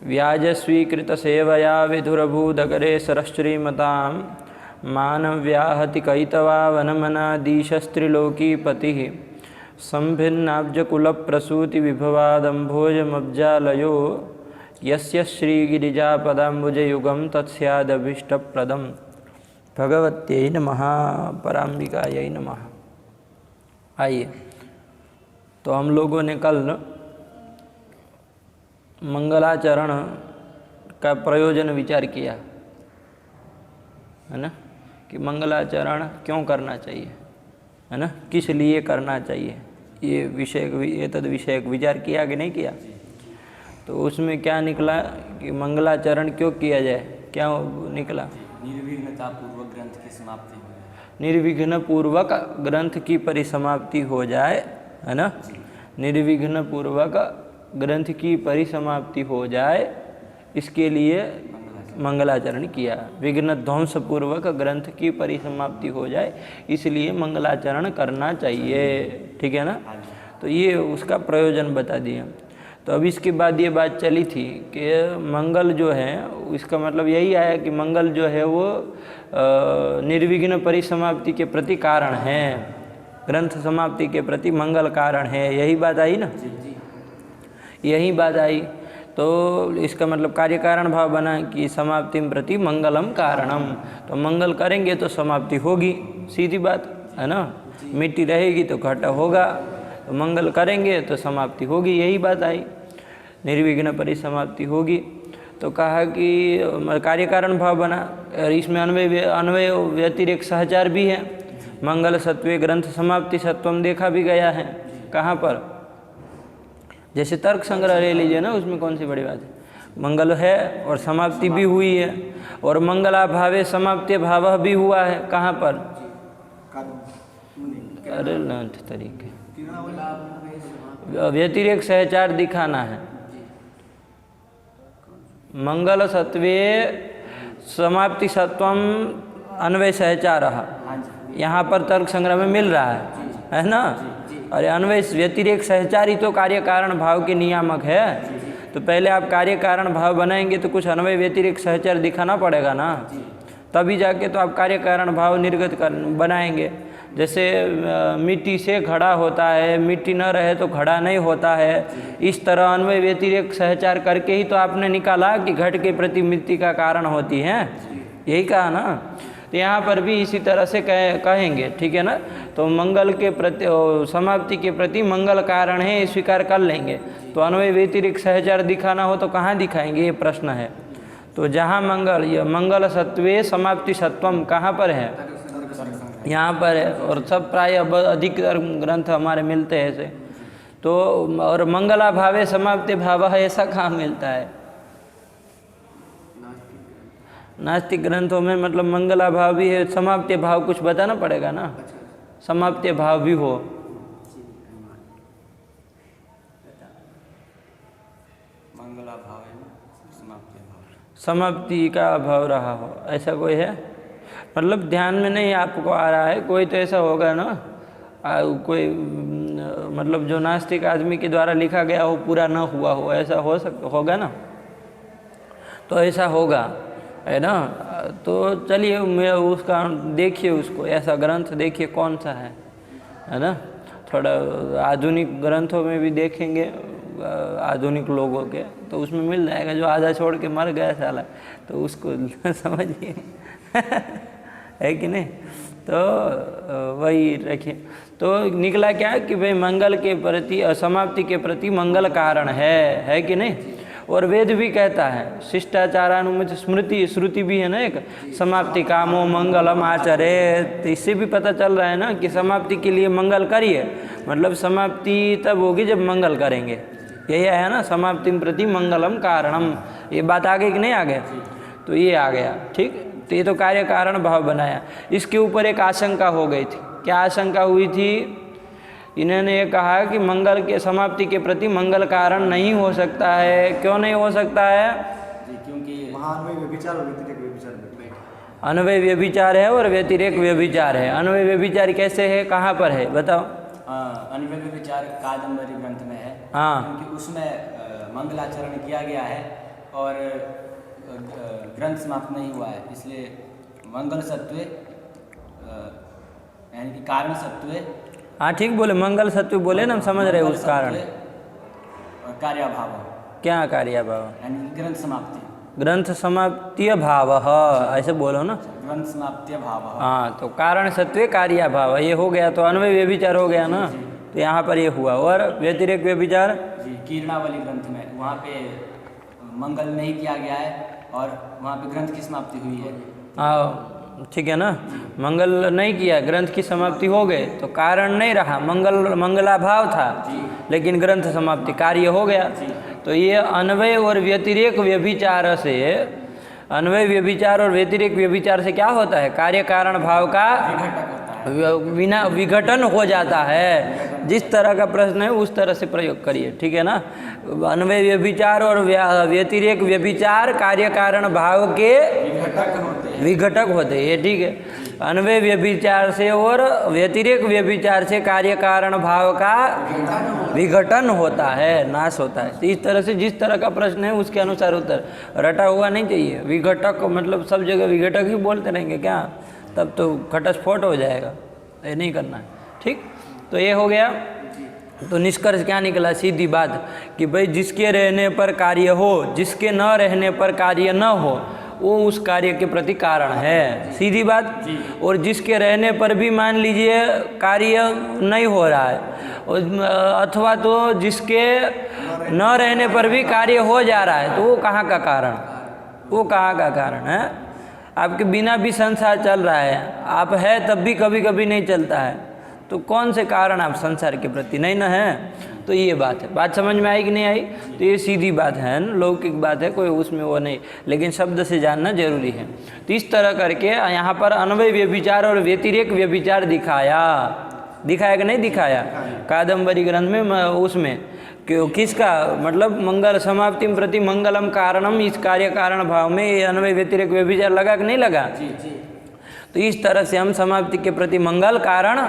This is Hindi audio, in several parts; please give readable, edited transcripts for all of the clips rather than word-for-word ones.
व्याजस्वीकृतसेवया विधुरभूदगरे सरश्रीमतां मानव्याहति कैतवा वनमनादीशस्त्रिलोकीपतिः संभिन्नाब्जकुलप्रसूतिविभवादम्भोजमब्जालयो यस्य श्रीगिरिजापदाम्बुजयुगं तत्स्यादभीष्टप्रदम्। भगवत्यै नमः, पराम्बिकायै नमः। आइए, तो हम लोगों ने कल मंगलाचरण का प्रयोजन विचार किया है ना, कि मंगलाचरण क्यों करना चाहिए, है ना, किस लिए करना चाहिए, ये तद विषय विचार किया कि नहीं किया। तो उसमें क्या निकला कि मंगलाचरण क्यों किया जाए, क्या निकला? निर्विघ्नता पूर्वक ग्रंथ की समाप्ति हो जाए, निर्विघ्न पूर्वक ग्रंथ की परिसमाप्ति हो जाए, है ना, निर्विघ्न पूर्वक ग्रंथ की परिसमाप्ति हो जाए, इसके लिए मंगलाचरण किया। विघ्न ध्वंस पूर्वक ग्रंथ की परिसमाप्ति हो जाए, इसलिए मंगलाचरण करना चाहिए, ठीक है ना। तो ये उसका प्रयोजन बता दिया। तो अब इसके बाद ये बात चली थी कि मंगल जो है, इसका मतलब यही आया कि मंगल जो है वो निर्विघ्न परिसमाप्ति के प्रति कारण है, ग्रंथ समाप्ति के प्रति मंगल कारण है, यही बात आई ना, यही बात आई। तो इसका मतलब कार्य कारण भाव बना कि समाप्ति प्रति मंगलम कारणम। तो मंगल करेंगे तो समाप्ति होगी, सीधी बात है ना। मिट्टी रहेगी तो घट होगा, तो मंगल करेंगे तो समाप्ति होगी, यही बात आई, निर्विघ्न परिसमाप्ति होगी। तो कहा कि कार्य कारण भाव बना, और इसमें अन्वय व्यतिरेक सहचार भी है। मंगल सत्वे ग्रंथ समाप्ति सत्वम देखा भी गया है, कहाँ पर, जैसे तर्क संग्रह ले लीजिए ना, उसमें कौन सी बड़ी बात है, मंगल है और समाप्ति भी हुई है, और मंगलाभावे समाप्ति भाव भी हुआ है, कहाँ पर, अरे नाथ तरीके व्यतिरेक सहचार दिखाना है। मंगल सत्वे समाप्ति सत्वम अन्वय सहचार यहाँ पर तर्क संग्रह में मिल रहा है ना। अरे अन्वय व्यतिरेक सहचार ही तो कार्य कारण भाव के नियामक है। तो पहले आप कार्य कारण भाव बनाएंगे तो कुछ अन्वय व्यतिरेक सहचार दिखाना पड़ेगा ना, तभी जाके तो आप कार्य कारण भाव निर्गत बनाएंगे। जैसे मिट्टी से घड़ा होता है, मिट्टी न रहे तो घड़ा नहीं होता है, इस तरह अन्वय व्यतिरेक सहचार करके ही तो आपने निकाला कि घट के प्रति मिट्टी का कारण होती है, यही कहा ना। तो यहाँ पर भी इसी तरह से कहेंगे, ठीक है ना। तो मंगल के प्रति समाप्ति के प्रति मंगल कारण है, स्वीकार कर लेंगे। तो अन्वय व्यतिरेक सहचार दिखाना हो तो कहाँ दिखाएंगे, ये प्रश्न है। तो जहाँ मंगल, ये मंगल सत्वे समाप्ति सत्वम कहाँ पर है, यहाँ पर है। और सब प्राय अधिक ग्रंथ हमारे मिलते हैं ऐसे। तो और मंगला भावे समाप्ति भाव है, ऐसा कहाँ मिलता है नास्तिक ग्रंथों में। मतलब मंगला भाव भी है, समाप्ति भाव कुछ बताना पड़ेगा ना, समाप्ति भाव भी हो। मंगला भाव है, समाप्ति भाव, समाप्ति का अभाव रहा हो, ऐसा कोई है। मतलब ध्यान में नहीं आपको आ रहा है, कोई तो ऐसा होगा ना, कोई मतलब जो नास्तिक आदमी के द्वारा लिखा गया हो पूरा न हुआ हो, ऐसा हो होगा ना। तो ऐसा होगा, है ना। तो चलिए मैं उसका देखिए, उसको ऐसा ग्रंथ देखिए कौन सा है ना। थोड़ा आधुनिक ग्रंथों में भी देखेंगे, आधुनिक लोगों के, तो उसमें मिल जाएगा। जो आधा छोड़ के मर गया साला, तो उसको समझिए है कि नहीं। तो वही रखिए। तो निकला क्या कि भाई मंगल के प्रति, समाप्ति के प्रति मंगल कारण है कि नहीं। और वेद भी कहता है, शिष्टाचारानुमति स्मृति, श्रुति भी है ना एक, समाप्ति कामो मंगलम आचरे। तो इससे भी पता चल रहा है ना कि समाप्ति के लिए मंगल करिए, मतलब समाप्ति तब होगी जब मंगल करेंगे, यही है ना। समाप्ति प्रति मंगलम कारणम, ये बात आगे कि नहीं आगे, तो ये आ गया, ठीक। तो ये तो कार्य कारण भाव बनाया। इसके ऊपर एक आशंका हो गई थी। क्या आशंका हुई थी, इन्होंने ये कहा कि मंगल के समाप्ति के प्रति मंगल कारण नहीं हो सकता है। क्यों नहीं हो सकता है, क्योंकि अन्वय व्यभिचार है और व्यतिरेक व्यभिचार है। अन्वय व्यभिचार कैसे है, कहाँ पर है बताओ। अन्वय व्यभिचार कादम्बरी ग्रंथ में है। हाँ, क्योंकि उसमें मंगलाचरण किया गया है और ग्रंथ समाप्त नहीं हुआ है, इसलिए मंगल सत्व यानी कि कारण सत्व। हाँ ठीक बोले, मंगल सत्व बोले ना, हम समझ रहे उस कारण। और कार्याभाव क्या कार्याभाव? यानी कि ग्रंथ समाप्ति। ग्रंथ समाप्तिय भाव, ऐसे बोलो ना। ग्रंथ समाप्तिय भाव। हाँ, तो कारण सत्व कार्याभाव ये हो गया, तो अन्वय व्यभिचार हो गया ना, तो यहाँ पर ये हुआ। और व्यतिरेक व्यभिचार जी, कीर्णावली ग्रंथ में वहाँ पे मंगल नहीं किया गया है और वहाँ पे ग्रंथ की समाप्ति हुई है। हाँ ठीक है ना, मंगल नहीं किया, ग्रंथ की समाप्ति हो गए, तो कारण नहीं रहा, मंगलाभाव था, लेकिन ग्रंथ समाप्ति कार्य हो गया। तो ये अन्वय और व्यतिरेक व्यभिचार से, अन्वय व्यभिचार और व्यतिरेक व्यभिचार से क्या होता है? कार्य कारण भाव का बिना विघटन हो जाता है। जिस तरह का प्रश्न है उस तरह से प्रयोग करिए, ठीक है ना। अन्वय व्यभिचार और व्यतिरेक व्यभिचार कार्य कारण भाव के विघटक होते हैं, ये ठीक है। अन्वय व्यभिचार से और व्यतिरेक व्यभिचार से कार्य कारण भाव का विघटन होता है, नाश होता है। तो इस तरह से जिस तरह का प्रश्न है उसके अनुसार उत्तर, रटा हुआ नहीं चाहिए। विघटक मतलब सब जगह विघटक ही बोलते रहेंगे क्या, तब तो घटस्फोट हो जाएगा, ये नहीं करना है, ठीक। तो ये हो गया। तो निष्कर्ष क्या निकला? सीधी बात कि भाई जिसके रहने पर कार्य हो, जिसके न रहने पर कार्य न हो, वो उस कार्य के प्रति कारण है, सीधी बात। और जिसके रहने पर भी मान लीजिए कार्य नहीं हो रहा है, अथवा तो जिसके न रहने पर भी कार्य हो जा रहा है, तो वो कहाँ का कारण, वो कहाँ का कारण है? आपके बिना भी संसार चल रहा है, आप है तब भी कभी कभी नहीं चलता है, तो कौन से कारण आप संसार के प्रति नहीं न है? तो ये बात है। बात समझ में आई कि नहीं आई? तो ये सीधी बात है ना, लौकिक बात है, कोई उसमें वो नहीं, लेकिन शब्द से जानना जरूरी है। तो इस तरह करके यहाँ पर अन्वय व्यभिचार और व्यतिरेक व्यभिचार दिखाया कि नहीं दिखाया? कादम्बरी ग्रंथ में उसमें किसका मतलब मंगल समाप्ति प्रति मंगलम कारणम, इस कार्य कारण भाव में ये अन्वय व्यतिरेक व्यभिचार लगा कि नहीं लगा? तो इस तरह से हम समाप्ति के प्रति मंगल कारण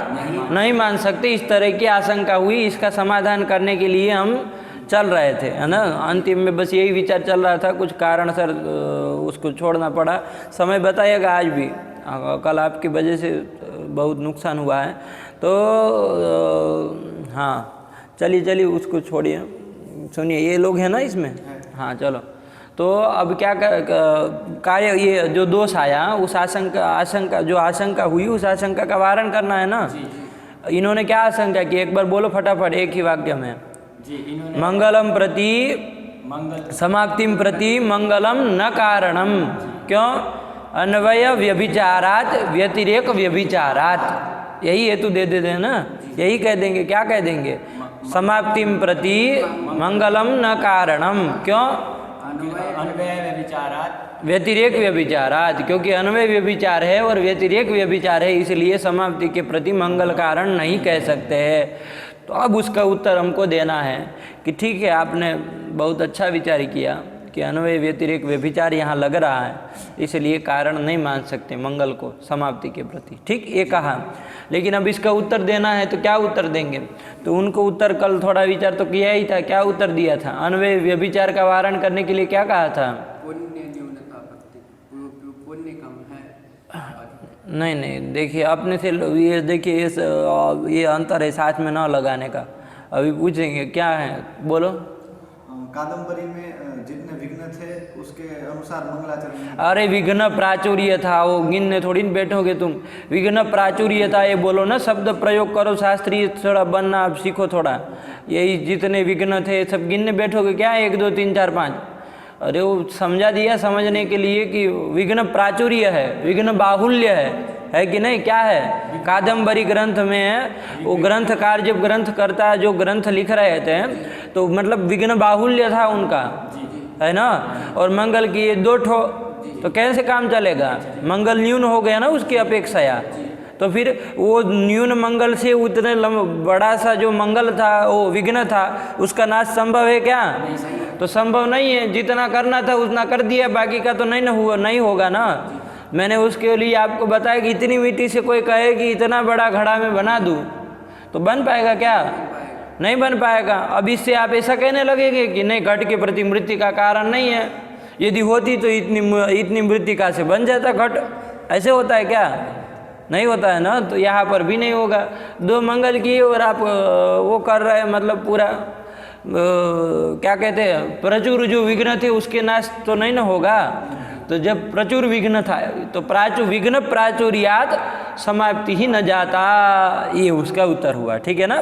नहीं मान सकते। इस तरह की आशंका हुई, इसका समाधान करने के लिए हम चल रहे थे, है ना। अंतिम में बस यही विचार चल रहा था, कुछ कारण सर उसको छोड़ना पड़ा। समय बताइएगा, आज भी कल आपकी वजह से बहुत नुकसान हुआ है, तो हाँ चलिए उसको छोड़िए। सुनिए, ये लोग हैं ना इसमें, हाँ चलो। तो अब क्या कार्य, ये जो दोष आया उस आशंका जो आशंका हुई उस आशंका का वारण करना है ना। इन्होंने क्या आशंका की, एक बार बोलो फटाफट एक ही वाक्य में। मंगलम प्रति समाप्तिम प्रति मंगलम न कारणम, क्यों? अन्वय व्यभिचारात व्यतिरेक व्यभिचारात, यही हेतु दे देते हैं ना, यही कह देंगे। क्या कह देंगे? समाप्तिम प्रति मंगलम न कारणम, क्यों? अन्वय व्यभिचारात व्यतिरेक व्यभिचारात, क्योंकि अन्वय व्यभिचार है और व्यतिरेक व्यभिचार है, इसलिए समाप्ति के प्रति मंगल कारण नहीं कह सकते हैं। तो अब उसका उत्तर हमको देना है कि ठीक है, आपने बहुत अच्छा विचार किया कि अन्वय व्यतिरेक व्यभिचार यहाँ लग रहा है, इसलिए कारण नहीं मान सकते मंगल को समाप्ति के प्रति, ठीक, ये कहा। लेकिन अब इसका उत्तर देना है तो क्या उत्तर देंगे? तो उनको उत्तर कल थोड़ा विचार तो किया ही था, क्या उत्तर दिया था? अन्वय व्यभिचार का वारण करने के लिए क्या कहा था? पुण्य कम है। नहीं, देखिए अपने से ये देखिए, ये अंतर है साथ में ना लगाने का। अभी पूछेंगे क्या है, बोलो। कादम्बरी में जितने विघ्न थे उसके अनुसार मंगलाचरण। अरे विघ्न प्राचुर्य था, वो गिनने थोड़ी न बैठोगे तुम। विघ्न प्राचुर्य था ये बोलो ना, शब्द प्रयोग करो, शास्त्रीय थोड़ा बनना आप सीखो थोड़ा। यही जितने विघ्न थे सब गिनने बैठोगे क्या? 1 2 3 4 5? अरे वो समझा दिया समझने के लिए कि विघ्न प्राचुर्य है, विघ्न बाहुल्य है कि नहीं? क्या है? कादम्बरी ग्रंथ में वो ग्रंथकार जब ग्रंथ करता, जो ग्रंथ लिख रहे थे, तो मतलब विघ्न बाहुल्य था उनका, है ना। और मंगल की ये 2 ठो, तो कैसे काम चलेगा? मंगल न्यून हो गया ना उसकी अपेक्षाया, तो फिर वो न्यून मंगल से उतने बड़ा सा जो मंगल था, वो विघ्न था, उसका नाश संभव है क्या? तो संभव नहीं है। जितना करना था उतना कर दिया, बाकी का तो नहीं होगा ना। मैंने उसके लिए आपको बताया कि इतनी मिट्टी से कोई कहे कि इतना बड़ा घड़ा में बना दूँ, तो बन पाएगा क्या? नहीं बन पाएगा। अब इससे आप ऐसा कहने लगेंगे कि नहीं, घट के प्रति मृत्यु का कारण नहीं है, यदि होती तो इतनी मृत्तिका से बन जाता घट। ऐसे होता है क्या? नहीं होता है ना। तो यहाँ पर भी नहीं होगा। 2 मंगल किए और आप वो कर रहे हैं, मतलब पूरा क्या कहते हैं, प्रचुर जो विघ्न थे उसके नाश तो नहीं ना होगा। तो जब प्रचुर विघ्न था तो विघ्न प्राचुर्यात समाप्ति ही न जाता, ये उसका उत्तर हुआ। ठीक है ना।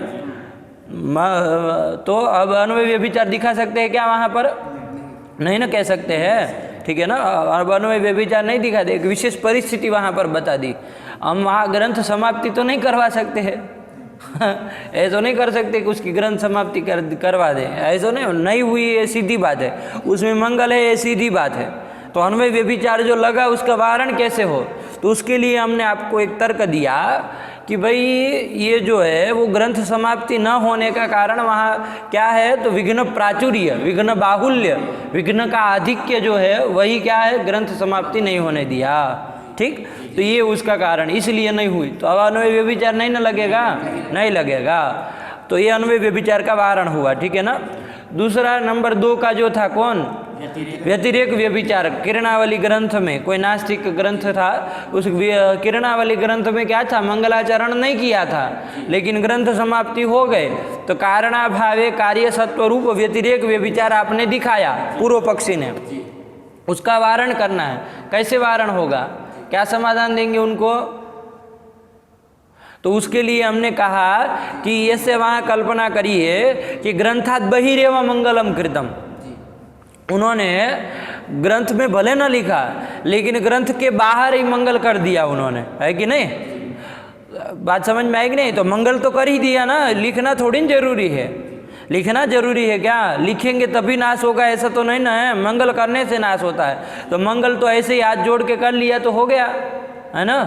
तो अब अन्वय व्यभिचार दिखा सकते हैं क्या वहाँ पर? नहीं ना कह सकते हैं। ठीक है ना। अब अन्वय व्यभिचार नहीं दिखा दे, एक विशेष परिस्थिति वहाँ पर बता दी। हम वहाँ ग्रंथ समाप्ति तो नहीं करवा सकते हैं ऐसा नहीं कर सकते कि उसकी ग्रंथ समाप्ति करवा दें, ऐसा नहीं हुई, ये सीधी बात है। उसमें मंगल है, ये सीधी बात है। तो अन्वय व्यभिचार जो लगा उसका वारण कैसे हो? तो उसके लिए हमने आपको एक तर्क दिया कि भाई ये जो है वो ग्रंथ समाप्ति न होने का कारण वहाँ क्या है? तो विघ्न प्राचुर्य, विघ्न बाहुल्य, विघ्न का आधिक्य जो है वही क्या है? ग्रंथ समाप्ति नहीं होने दिया। ठीक, तो ये उसका कारण, इसलिए नहीं हुई। तो अब अन्वय व्यभिचार नहीं ना लगेगा? नहीं लगेगा। तो ये अन्वय व्यभिचार का वारण हुआ। ठीक है ना। दूसरा नंबर 2 का जो था कौन? व्यतिरेक व्यभिचार। किरणावली ग्रंथ में कोई नास्तिक ग्रंथ था, उस किरणावली ग्रंथ में क्या था? मंगलाचरण नहीं किया था, लेकिन ग्रंथ समाप्ति हो गए। तो कारणाभावे कार्य सत्व रूप व्यतिरेक व्यभिचार आपने दिखाया पूर्व पक्षी ने, उसका वारण करना है। कैसे वारण होगा? क्या समाधान देंगे उनको? तो उसके लिए हमने कहा कि ऐसे वहाँ कल्पना करिए कि ग्रंथात बहिरेव मंगलम कृतम। उन्होंने ग्रंथ में भले न लिखा, लेकिन ग्रंथ के बाहर ही मंगल कर दिया उन्होंने, है कि नहीं? बात समझ में आई कि नहीं? तो मंगल तो कर ही दिया ना, लिखना थोड़ी जरूरी है। लिखना जरूरी है क्या? लिखेंगे तभी नाश होगा ऐसा तो नहीं ना है। मंगल करने से नाश होता है। तो मंगल तो ऐसे ही हाथ जोड़ के कर लिया तो हो गया, है ना।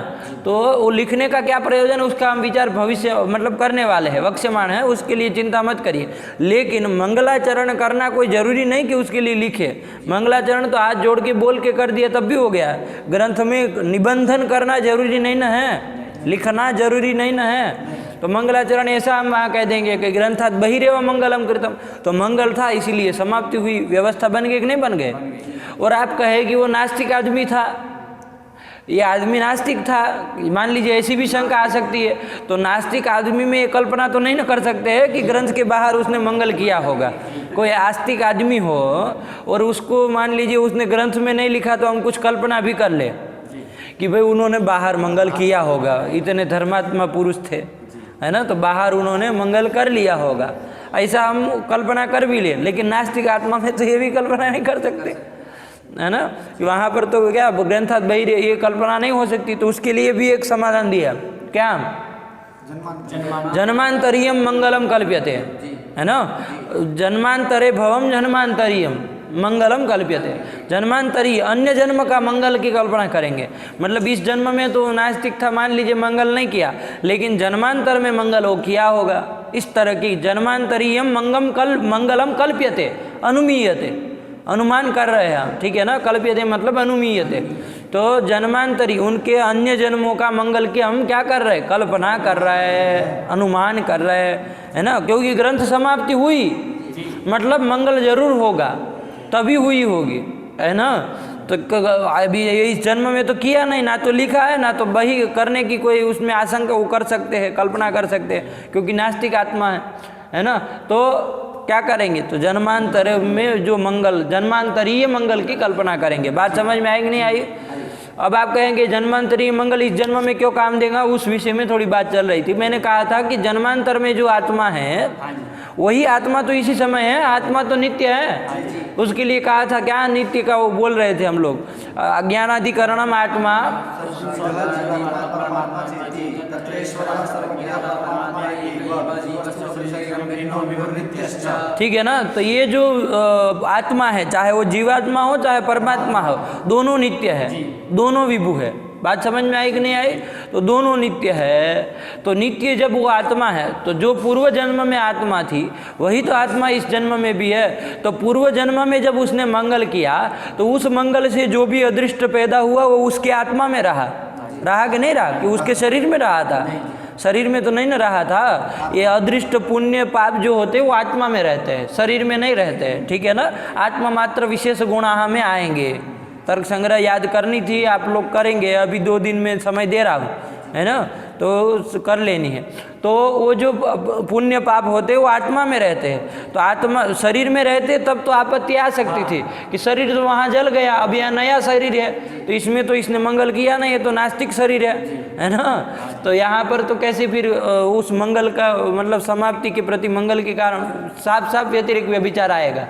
तो वो लिखने का क्या प्रयोजन, उसका हम विचार भविष्य मतलब करने वाले हैं, वक्ष्यमाण है, उसके लिए चिंता मत करिए। लेकिन मंगलाचरण करना कोई ज़रूरी नहीं कि उसके लिए लिखे। मंगलाचरण तो हाथ जोड़ के बोल के कर दिया तब भी हो गया। ग्रंथ में निबंधन करना जरूरी नहीं ना है, लिखना जरूरी नहीं ना है। तो मंगलाचरण ऐसा हम वहाँ कह देंगे कि ग्रंथात बहिरेव मंगलम कृतम, तो मंगल था इसीलिए समाप्ति हुई। व्यवस्था बन गई कि नहीं बन गए? और आप कहे कि वो नास्तिक आदमी था, ये आदमी नास्तिक था, मान लीजिए, ऐसी भी शंका आ सकती है। तो नास्तिक आदमी में कल्पना तो नहीं ना कर सकते हैं कि ग्रंथ के बाहर उसने मंगल किया होगा। कोई आस्तिक आदमी हो और उसको मान लीजिए उसने ग्रंथ में नहीं लिखा, तो हम कुछ कल्पना भी कर ले कि भाई उन्होंने बाहर मंगल किया होगा, इतने धर्मात्मा पुरुष थे, है ना, तो बाहर उन्होंने मंगल कर लिया होगा। ऐसा हम कल्पना कर भी ले। लेकिन नास्तिक आत्मा में तो ये भी कल्पना नहीं कर सकते, है ना, कि वहाँ पर तो क्या ग्रंथात बहिरे, ये कल्पना नहीं हो सकती। तो उसके लिए भी एक समाधान दिया, क्या? जन्मांतरीयम मंगलम कल्प्यते, है ना। जन्मांतरे भवम जन्मांतरीयम मंगलम कल्प्यते। जन्मांतरी अन्य जन्म का मंगल की कल्पना करेंगे। मतलब इस जन्म में तो नास्तिक था, मान लीजिए मंगल नहीं किया, लेकिन जन्मांतर में मंगल वो किया होगा। इस तरह की जन्मांतरीयम मंगलम कल्प्यते, अनुमीयते, अनुमान कर रहे हैं हम, ठीक है ना। कल्प्यते मतलब अनुमीयते। तो जन्मांतरी उनके अन्य जन्मों का मंगल की हम क्या कर रहे हैं? कल्पना कर रहे हैं, अनुमान कर रहे हैं, है ना। क्योंकि ग्रंथ समाप्ति हुई मतलब मंगल जरूर होगा, तभी हुई होगी, है ना। तो अभी इस जन्म में तो किया नहीं, ना तो लिखा है, ना तो वही करने की कोई उसमें आशंका वो कर सकते हैं, कल्पना कर सकते हैं, क्योंकि नास्तिक आत्मा है ना। तो क्या करेंगे? तो जन्मांतर में जो मंगल, जन्मांतरीय मंगल की कल्पना करेंगे। बात समझ में आई कि नहीं आई? अब आप कहेंगे जन्मांतरीय मंगल इस जन्म में क्यों काम देगा, उस विषय में थोड़ी बात चल रही थी। मैंने कहा था कि जन्मांतर में जो आत्मा है वही आत्मा तो इसी समय है, आत्मा तो नित्य है। उसके लिए कहा था क्या नित्य का, वो बोल रहे थे हम लोग, अज्ञानाधिकरणम आत्मा, ठीक है ना। तो ये जो आत्मा है, चाहे वो जीवात्मा हो चाहे परमात्मा हो, दोनों नित्य है, दोनों विभु है। बात समझ में आई कि नहीं आई? तो दोनों नित्य है। तो नित्य जब वो आत्मा है, तो जो पूर्व जन्म में आत्मा थी वही तो आत्मा इस जन्म में भी है। तो पूर्व जन्म में जब उसने मंगल किया तो उस मंगल से जो भी अदृष्ट पैदा हुआ वो उसके आत्मा में रहा कि नहीं रहा? कि उसके शरीर में रहा था? शरीर में तो नहीं न रहा था। ये अदृष्ट पुण्य पाप जो होते हैं वो आत्मा में रहते हैं, शरीर में नहीं रहते हैं, ठीक है ना। आत्मा मात्र विशेष गुणाह में आएंगे। तर्क संग्रह याद करनी थी, आप लोग करेंगे, अभी 2 दिन में समय दे रहा हूँ, है ना, तो कर लेनी है। तो वो जो पुण्य पाप होते हैं वो आत्मा में रहते हैं, तो आत्मा शरीर में रहते तब तो आपत्ति आ सकती थी कि शरीर तो वहाँ जल गया, अब यहाँ नया शरीर है, तो इसमें तो इसने मंगल किया नहीं, ये तो नास्तिक शरीर है ना। तो यहाँ पर तो कैसे फिर उस मंगल का मतलब समाप्ति के प्रति मंगल के कारण साफ साफ व्यतिरिक्त व्यभिचार आएगा।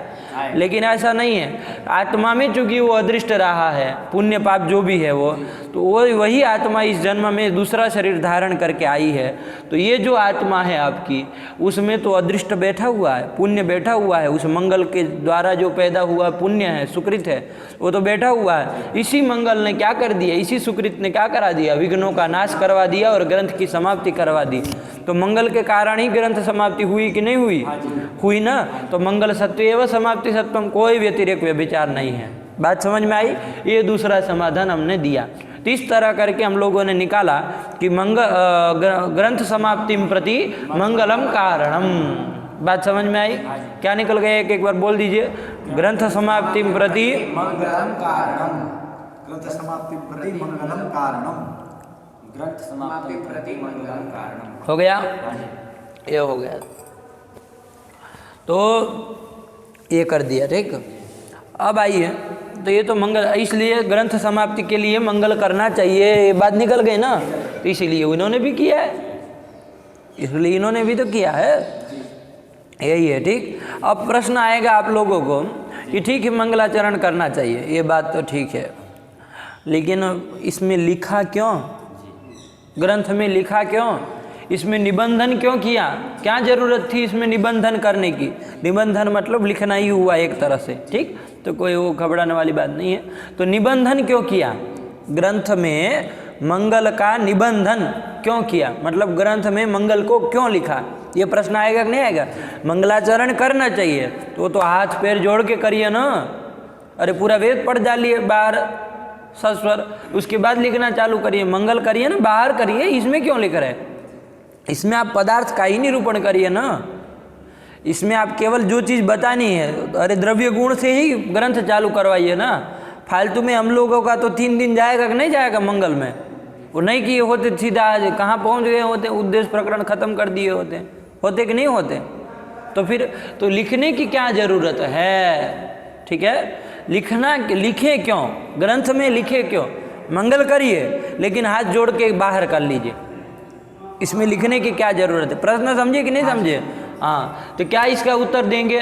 लेकिन ऐसा नहीं है, आत्मा में चूंकि वो अदृष्ट रहा है, पुण्य पाप जो भी है वो, तो वो वही आत्मा इस जन्म में दूसरा शरीर धारण करके आई है। तो ये जो आत्मा है आपकी, उसमें तो अदृष्ट बैठा हुआ है, पुण्य बैठा हुआ है, उस मंगल के द्वारा जो पैदा हुआ पुण्य है, सुकृत है, वो तो बैठा हुआ है। इसी मंगल ने क्या कर दिया, इसी सुकृत ने क्या करा दिया, विघ्नों का नाश करवा दिया और ग्रंथ की समाप्ति करवा दी। तो मंगल के कारण ही ग्रंथ समाप्ति हुई कि नहीं हुई, हुई ना। तो मंगल सत्व एवं समाप्ति सत्वम, कोई व्यतिरेक व्यभिचार नहीं है। बात समझ में आई। ये दूसरा समाधान हमने दिया। तो इस तरह करके हम लोगों ने निकाला कि ग्रंथ समाप्ति प्रति मंगलम कारणम। बात समझ में आई। क्या निकल गया एक बार बोल दीजिए। ग्रंथ समाप्ति प्रति मंगलम कारणम, ग्रंथ समाप्ति प्रति मंगलम कारणम, ग्रंथ समाप्ति प्रति मंगलम कारणम। हो गया, ये हो गया। तो ये कर दिया, ठीक। अब आइए, तो ये तो मंगल, इसलिए ग्रंथ समाप्ति के लिए मंगल करना चाहिए, ये बात निकल गई ना। तो इसीलिए उन्होंने भी किया है, इसलिए इन्होंने भी तो किया है, यही है, ठीक। अब प्रश्न आएगा आप लोगों को कि ठीक है मंगलाचरण करना चाहिए, ये बात तो ठीक है, लेकिन इसमें लिखा क्यों, ग्रंथ में लिखा क्यों, इसमें निबंधन क्यों किया, क्या जरूरत थी इसमें निबंधन करने की। निबंधन मतलब लिखना ही हुआ एक तरह से, ठीक। तो कोई वो घबराने वाली बात नहीं है। तो निबंधन क्यों किया, ग्रंथ में मंगल का निबंधन क्यों किया, मतलब ग्रंथ में मंगल को क्यों लिखा, ये प्रश्न आएगा कि नहीं आएगा। मंगलाचरण करना चाहिए तो हाथ पैर जोड़ के करिए ना। अरे पूरा वेद पढ़ डालिए बाहर सस्वर, उसके बाद लिखना चालू करिए, मंगल करिए ना, बाहर करिए, इसमें क्यों लिख रहे। इसमें आप पदार्थ का ही निरूपण करिए ना, इसमें आप केवल जो चीज़ बतानी है, अरे द्रव्य गुण से ही ग्रंथ चालू करवाइए ना। फालतू में हम लोगों का तो 3 दिन जाएगा कि नहीं जाएगा मंगल में, वो नहीं किए होते, सीधा कहाँ पहुँच गए होते, उद्देश्य प्रकरण खत्म कर दिए होते कि नहीं होते। तो फिर तो लिखने की क्या ज़रूरत है, ठीक है। लिखना, लिखे क्यों, ग्रंथ में लिखे क्यों, मंगल करिए लेकिन हाथ जोड़ के बाहर कर लीजिए, इसमें लिखने की क्या ज़रूरत है। प्रश्न समझे कि नहीं समझे। हाँ, तो क्या इसका उत्तर देंगे,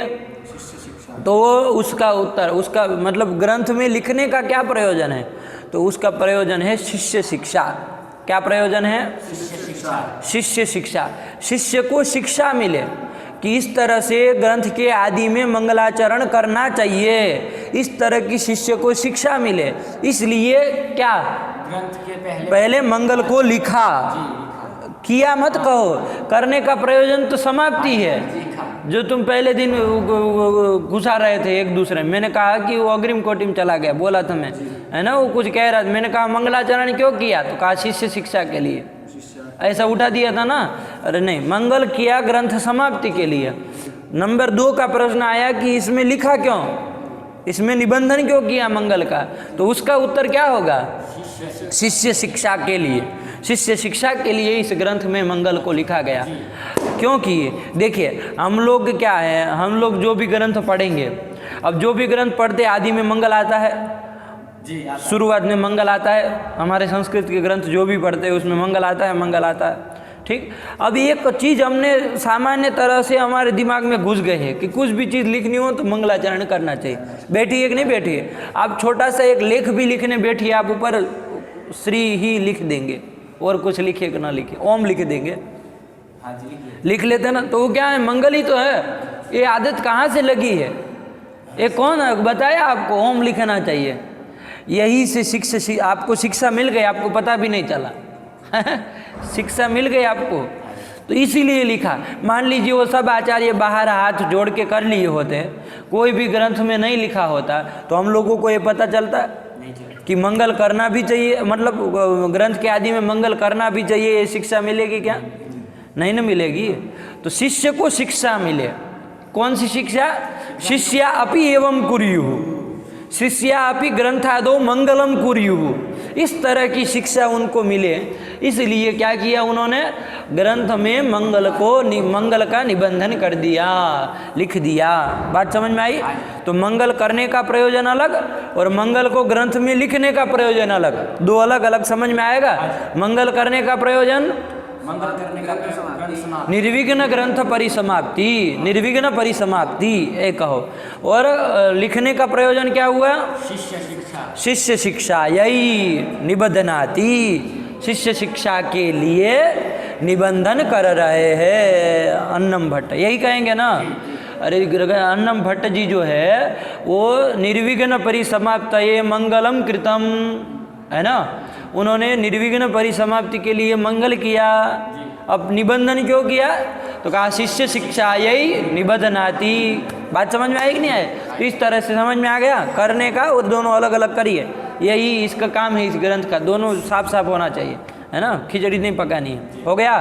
तो वो उसका उत्तर, उसका मतलब ग्रंथ में लिखने का क्या प्रयोजन है, तो उसका प्रयोजन है शिष्य शिक्षा। क्या प्रयोजन है, शिष्य शिक्षा। शिष्य को शिक्षा मिले कि इस तरह से ग्रंथ के आदि में मंगलाचरण करना चाहिए, इस तरह की शिष्य को शिक्षा मिले, इसलिए क्या ग्रंथ के पहले मंगल को लिखा। किया मत कहो, करने का प्रयोजन तो समाप्ति है। जो तुम पहले दिन घुसा रहे थे एक दूसरे में, मैंने कहा कि वो अग्रिम कोटि में चला गया, बोला था मैं, है ना, वो कुछ कह रहा था, मैंने कहा मंगलाचरण क्यों किया, तो कहा शिष्य शिक्षा के लिए, ऐसा उठा दिया था ना। अरे नहीं, मंगल किया ग्रंथ समाप्ति के लिए। नंबर 2 का प्रश्न आया कि इसमें लिखा क्यों, इसमें निबंधन क्यों किया मंगल का, तो उसका उत्तर क्या होगा, शिष्य शिक्षा के लिए। शिष्य शिक्षा के लिए इस ग्रंथ में मंगल को लिखा गया। क्योंकि देखिए हम लोग क्या है, हम लोग जो भी ग्रंथ पढ़ेंगे, अब जो भी ग्रंथ पढ़ते आदि में मंगल आता है, शुरुआत में मंगल आता है, हमारे संस्कृत के ग्रंथ जो भी पढ़ते हैं उसमें मंगल आता है, मंगल आता है, ठीक। अब एक चीज़ हमने सामान्य तरह से हमारे दिमाग में घुस गई है कि कुछ भी चीज़ लिखनी हो तो मंगलाचरण करना चाहिए। बैठिए कि नहीं बैठिए, आप छोटा सा एक लेख भी लिखने बैठिए, आप ऊपर श्री ही लिख देंगे और कुछ लिखे कि ना लिखे, ओम लिख देंगे, लिख लेते ना, तो वो क्या है, मंगल ही तो है। ये आदत कहाँ से लगी है, ये कौन है बताया आपको ओम लिखना चाहिए। यही से आपको शिक्षा मिल गई, आपको पता भी नहीं चला शिक्षा मिल गई आपको, तो इसीलिए लिखा। मान लीजिए वो सब आचार्य बाहर हाथ जोड़ के कर लिए होते, कोई भी ग्रंथ में नहीं लिखा होता, तो हम लोगों को ये पता चलता नहीं चलेगा। कि मंगल करना भी चाहिए, मतलब ग्रंथ के आदि में मंगल करना भी चाहिए, ये शिक्षा मिलेगी क्या? नहीं ना मिलेगी। तो शिष्य को शिक्षा मिले, कौन सी शिक्षा? शिष्या अपि एवं कुर्युः, शिष्या अपि ग्रंथादो मंगलम कुर्युः, इस तरह की शिक्षा उनको मिले। इसलिए क्या किया उन्होंने? ग्रंथ में मंगल का निबंधन कर दिया, लिख दिया। बात समझ में आई? तो मंगल करने का प्रयोजन अलग और मंगल को ग्रंथ में लिखने का प्रयोजन अलग, दो अलग अलग समझ में आएगा। मंगल करने का प्रयोजन मंगल करने का ग्रंथ समाप्ति, निर्विघ्न ग्रंथ परिसमाप्ति, निर्विघ्न परिसमाप्ति ये कहो। और लिखने का प्रयोजन क्या हुआ? शिष्य शिक्षा, शिष्य शिक्षा, यही निबंधनाति, शिष्य शिक्षा के लिए निबंधन कर रहे हैं अन्नम भट्ट, यही कहेंगे ना। अरे अन्नम भट्ट जी जो है वो निर्विघ्न परिसमाप्तये मंगलम कृतम, है ना, उन्होंने निर्विघ्न परिसमाप्ति के लिए मंगल किया। अब निबंधन क्यों किया? तो कहा शिष्य शिक्षा यही निबंधनाति। बात समझ में आई कि नहीं आई? तो इस तरह से समझ में आ गया करने का, और दोनों अलग अलग करिए, यही इसका काम है इस ग्रंथ का, दोनों साफ साफ होना चाहिए, है ना, खिचड़ी नहीं पकानी है। हो गया?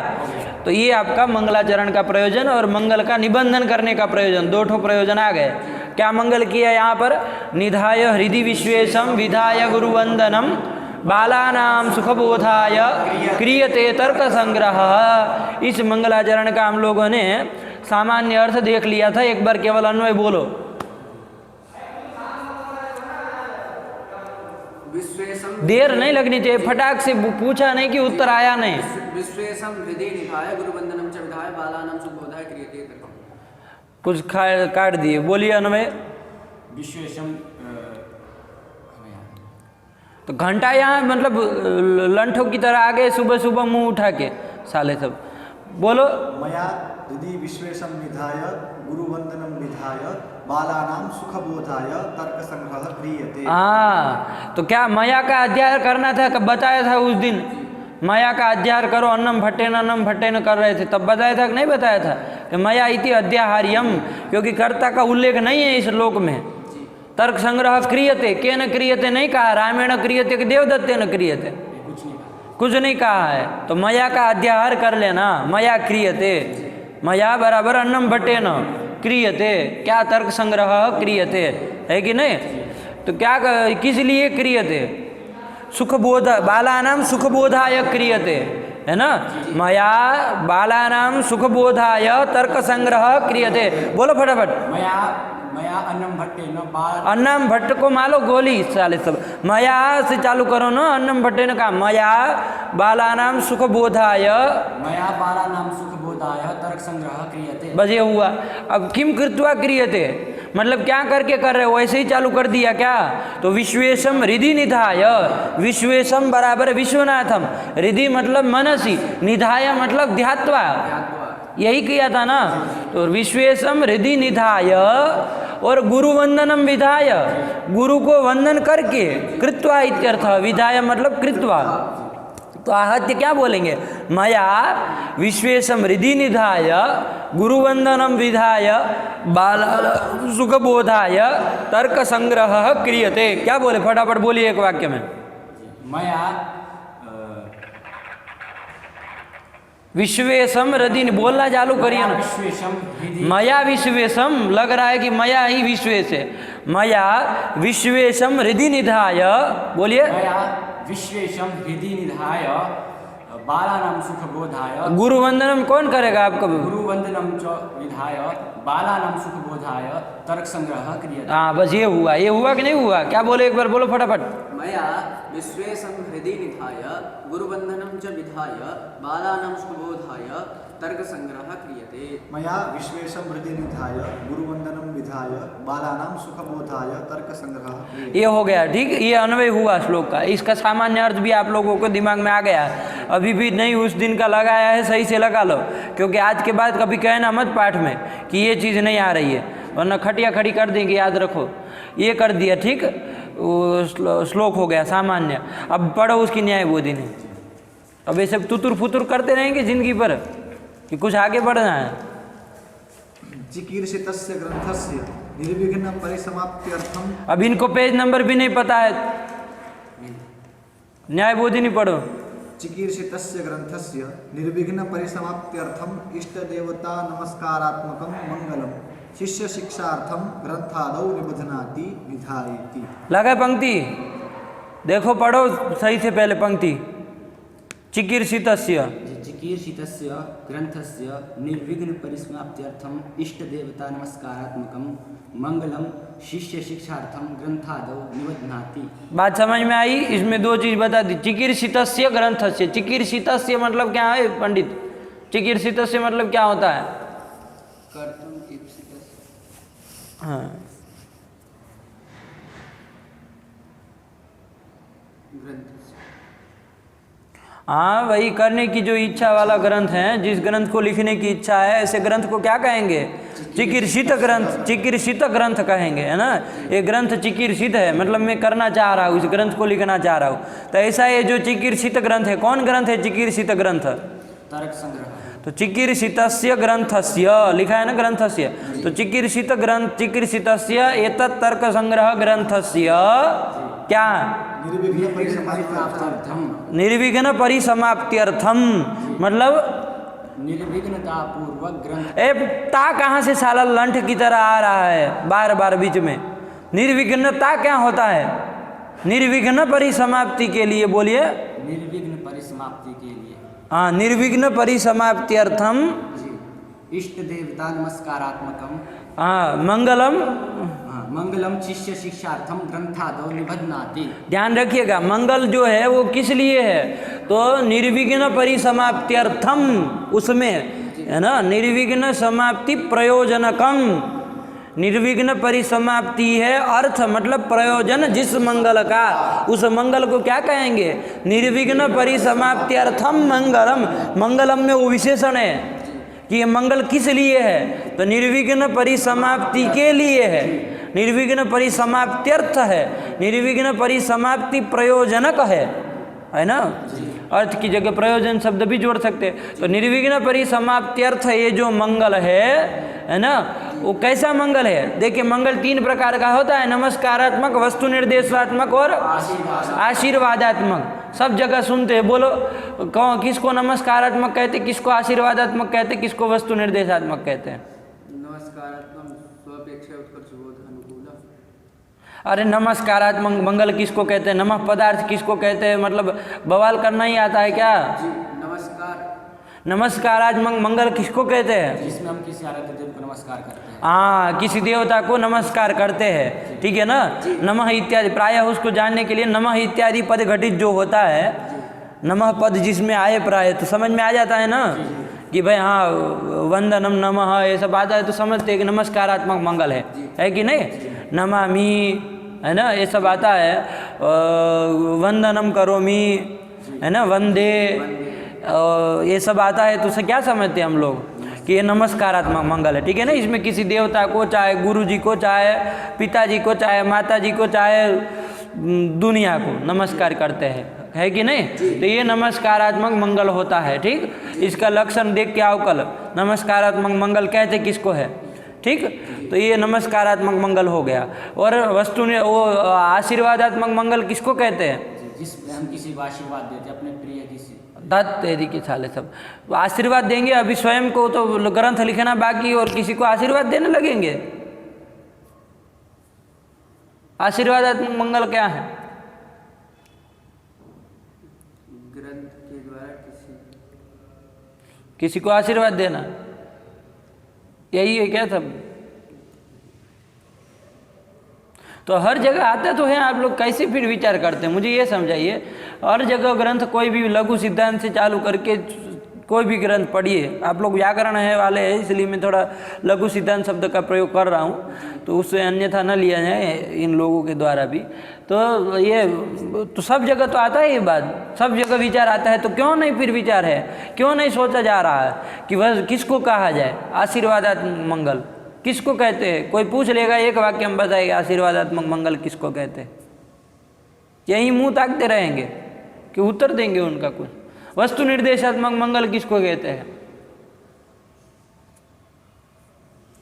तो ये आपका मंगलाचरण का प्रयोजन और मंगल का निबंधन करने का प्रयोजन, दो ठो प्रयोजन आ गए। क्या मंगल किया यहाँ पर? निधाय हृदि विश्वेशम विधाय गुरुवंदनम बालानाम सुखबोधाय क्रियते तर्क संग्रह। इस मंगलाचरण का हम लोगों ने सामान्य अर्थ देख लिया था, एक बार केवल अन्वय बोलो। देर नहीं लगनी चाहिए, फटाक से पूछा नहीं कि उत्तर आया नहीं। विश्वेशम हृदय निधाय गुरुवंदनम च विधाय बालानाम सुखबोधाय क्रियते तर्कम। कुछ काट दिए, बोलिए अन्वय। विश्वेशम तो घंटा यहाँ मतलब लंठों की तरह आगे सुबह सुबह मुंह उठा के साले सब बोलो। मया यदि विश्वेशम निधाय गुरुवंदनम विधाय बालानाम सुखबोधाय तर्क संग्रह क्रियते। हाँ, तो क्या मया का अध्ययन करना था? कब बताया था उस दिन? मया का अध्ययन करो, अन्नम भट्टेन कर रहे थे, तब बताया था कि नहीं बताया था कि मया इति अध्याहार्यम, क्योंकि कर्ता का उल्लेख नहीं है इस श्लोक में। तर्क संग्रह क्रियते, के न क्रियते नहीं कहा, रामेण क्रियते कि देवदत्ते न क्रियते, कुछ नहीं कहा है। तो मया का अध्याहार कर लेना, मया क्रियते, मया बराबर अन्नम भट्टेन क्रियते, क्या तर्क संग्रह क्रियते, है कि नहीं? तो क्या किस लिए क्रियते? सुखबोध, बालानाम सुखबोधाय क्रियते, है ना। मया बालानाम सुखबोधाय तर्क संग्रह क्रियते। बोलो फटाफट। मया अन्नम भट्टेन बाल, अन्नम भट्ट को मालो गोली साले सब, मया से चालू करो ना। अन्नम भट्टेन का मया बालानाम सुखबोधाय, मया बालानाम सुखबोधाय तर्क संग्रह क्रियते, बजे हुआ। अब किम कृत्वा क्रियते, मतलब क्या करके कर रहे हो, वैसे ही चालू कर दिया क्या? तो विश्वेशम हृदि निधाय, विश्वेशम बराबर विश्वनाथम, हृदि मतलब मनसी, निधाय मतलब ध्यात्वा, यही किया था ना। तो विश्वेशम हृदि निधाय और गुरु वंदनम विधाय, गुरु को वंदन करके, कृत्वा इत्यर्थ, विधाय मतलब कृत्वा। तो आहत्य क्या बोलेंगे? मया विश्वेशम हृदि निधाय गुरुवंदनम विधाय बाला सुखबोधाय तर्क संग्रह क्रियते। क्या बोले? फटाफट बोलिए एक वाक्य में। मया विश्वेशम हृदि, बोलना चालू करिए ना। विश्वेशम हृदि, मया विश्वेशम, लग रहा है कि मया ही विश्वेश है। मया विश्वेशम हृदि निधाय, बोलिए। मया विश्वेशम हृदि निधाय बालानाम सुखबोधाय, गुरु वंदनम कौन करेगा आपको? गुरुवंदनम च विधाय बालानाम सुखबोधाय तर्क संग्रह क्रियते। हाँ, बस ये हुआ कि नहीं हुआ? क्या बोले एक बार बोलो फटाफट। मया विश्वेशम हृदि निधाय गुरुवंदनम च विधाय बालानाम सुखबोधाय तर्क संग्रह क्रियते। मया विश्वेशम हृदि निधाय गुरुवंदनम विधाय बालानाम सुखबोधाय तर्क संग्रह क्रियते। ये हो गया, ठीक। ये अन्वय हुआ श्लोक का, इसका सामान्य अर्थ भी आप लोगों को दिमाग में आ गया। अभी भी नहीं उस दिन का लगाया है, सही से लगा लो, क्योंकि आज के बाद कभी कहना मत पाठ में कि ये चीज़ नहीं आ रही है, वरना खटिया खड़ी कर देंगे। याद रखो, ये कर दिया, ठीक। वो श्लोक हो गया सामान्य। अब पढ़ो उसकी न्याय बोधि नहीं। अब ये सब तुतुर फुतुर करते रहेंगे जिंदगी पर कि कुछ आगे बढ़ना है। चिकीर्षितस्य ग्रंथस्य निर्विघ्न परिसमाप्त्यर्थम। अब इनको पेज नंबर भी नहीं पता है, न्यायबोधिनी पढ़ो। चिकीर्षितस्य ग्रंथस्य निर्विघ्न परिसमाप्त्यर्थम इष्टदेवता नमस्कारात्मकं मंगलम शिष्य शिक्षार्थम ग्रंथादौ निबध्नाति विधायति। लगा पंक्ति, देखो पढ़ो सही से पहले पंक्ति। चिकीर्षितस्य चिकीर्षितस्य ग्रंथस्य निर्विघ्न परिसमाप्त्यर्थम इष्ट देवता नमस्कारात्मकं मंगलम शिष्य शिक्षार्थम ग्रंथादौ निबध्नाति। बात समझ में आई? इसमें दो चीज बता दी। चिकीर्षितस्य ग्रंथस्य, चिकीर्षितस्य मतलब क्या है पंडित? चिकीर्षितस्य मतलब क्या होता है? कर्तुम् ईप्सितस्य। हाँ, ग्रंथस्य। हाँ वही करने की जो इच्छा वाला ग्रंथ है, जिस ग्रंथ को लिखने की इच्छा है, ऐसे ग्रंथ को क्या कहेंगे? चिकीर्षित ग्रंथ, चिकीर्षित ग्रंथ कहेंगे, है ना। ये ग्रंथ चिकीर्षित है मतलब मैं करना चाह रहा हूँ, इस ग्रंथ को लिखना चाह रहा हूँ। तो ऐसा ये जो चिकीर्षित ग्रंथ है, कौन ग्रंथ है चिकीर्षित ग्रंथ? तर्क संग्रह। तो चिकीर्षितस्य ग्रंथस्य लिखा है ना, ग्रंथस्य। तो चिकीर्षित ग्रंथ, चिकीर्षितस्य एतत् तर्क संग्रह ग्रंथस्य क्या? निर्विघ्न परिसमाप्त्यर्थम। निर्विघ्न परिसमाप्त्यर्थम मतलब निर्विघ्नता पूर्वक ग्रंथ। ए ता कहाँ से साला लंठ की तरह आ रहा है बार बार बीच में? निर्विघ्नता क्या होता है? निर्विघ्न परिसमाप्ति के लिए बोलिए। निर्विघ्न परिसमाप्ति के लिए। हाँ, निर्विघ्न परिसमाप्त्यर्थम इष्ट देवता नमस्कारात्मकम। हाँ, मंगलम। मंगलम शिष्य शिक्षार्थम ग्रंथादौ निबध्नाति। ध्यान रखिएगा, मंगल जो है वो किस लिए है? तो निर्विघ्न परिसमाप्त्यर्थम, उसमें है ना, निर्विघ्न समाप्ति प्रयोजनकम। निर्विघ्न परिसमाप्ति है अर्थ मतलब प्रयोजन जिस मंगल का, उस मंगल को क्या कहेंगे? निर्विघ्न परिसमाप्त्यर्थम मंगलम। मंगलम में वो विशेषण है कि ये मंगल किस लिए है? तो निर्विघ्न परिसमाप्ति के लिए है, निर्विघ्न परिसमाप्त्यर्थ है, निर्विघ्न परिसमाप्ति प्रयोजनक है ना। अर्थ की जगह प्रयोजन शब्द भी जोड़ सकते हैं। तो निर्विघ्न परिसमाप्त्यर्थ ये जो मंगल है ना, वो कैसा मंगल है? देखिए, मंगल तीन प्रकार का होता है, नमस्कारात्मक, वस्तु निर्देशात्मक और आशीर्वादात्मक। सब जगह सुनते हैं, बोलो कौन किसको नमस्कारात्मक कहते, किसको आशीर्वादात्मक कहते, किसको वस्तु निर्देशात्मक कहते हैं? नमस्कारात्मक स्वापेक्षा उत्कर्ष बोध अनुकूल। अरे नमस्कारात्मक मंगल किसको कहते हैं? नमः पदार्थ किसको कहते हैं? मतलब बवाल करना ही आता है क्या? नमस्कार। नमस्कारात्मक मंगल किसको कहते हैं? जिसमें हम किसी आराध्य देव को नमस्कार करते हैं। हाँ, किसी देवता को नमस्कार करते हैं, ठीक है ना। नमः इत्यादि, प्रायः उसको जानने के लिए नमः इत्यादि पद घटित जो होता है, नमः पद जिसमें आए प्राय, तो समझ में आ जाता है ना कि भाई हाँ वंदनम नमः ये सब आता है, तो समझते हैं कि नमस्कारात्मक मंगल है कि नहीं। नमामि है ना, ये सब आता है। वंदनम करोमि है ना, वंदे ये सब आता है, तो उसे क्या समझते हैं हम लोग कि ये नमस्कारात्मक मंगल है, ठीक है ना। इसमें किसी देवता को, चाहे गुरु जी को, चाहे पिताजी को, चाहे माता जी को, चाहे दुनिया को नमस्कार करते हैं, है कि नहीं। तो ये नमस्कारात्मक मंगल होता है, ठीक। इसका लक्षण देख के आओ कल, नमस्कारात्मक मंगल कहते किसको है, ठीक। तो ये नमस्कारात्मक मंगल हो गया। और वस्तु ने वो आशीर्वादात्मक मंगल किसको कहते हैं? जिसमें हम किसी को आशीर्वाद देते हैं, अपने प्रिय किसी। दत्त तेरी के साले सब आशीर्वाद देंगे, अभी स्वयं को तो ग्रंथ लिखना बाकी और किसी को आशीर्वाद देने लगेंगे। आशीर्वादात्मक मंगल क्या है? ग्रंथ के द्वारा किसी को आशीर्वाद देना, यही है क्या सब? तो हर जगह आता तो है, आप लोग कैसे फिर विचार करते हैं, मुझे ये समझाइए। हर जगह ग्रंथ, कोई भी लघु सिद्धांत से चालू करके कोई भी ग्रंथ पढ़िए। आप लोग व्याकरण है वाले हैं, इसलिए मैं थोड़ा लघु सिद्धांत शब्द का प्रयोग कर रहा हूँ, तो उससे अन्यथा न लिया जाए इन लोगों के द्वारा भी। तो ये तो सब जगह तो आता है ये बात, सब जगह विचार आता है, तो क्यों नहीं फिर विचार है, क्यों नहीं सोचा जा रहा है कि वह किसको कहा जाए आशीर्वादात्मक मंगल किसको कहते हैं? कोई पूछ लेगा, एक वाक्य हम बताएगा आशीर्वादात्मक मंगल किसको कहते हैं। यही मुंह ताकते रहेंगे कि उत्तर देंगे उनका कुछ। वस्तु निर्देशात्मक मंगल किसको कहते हैं?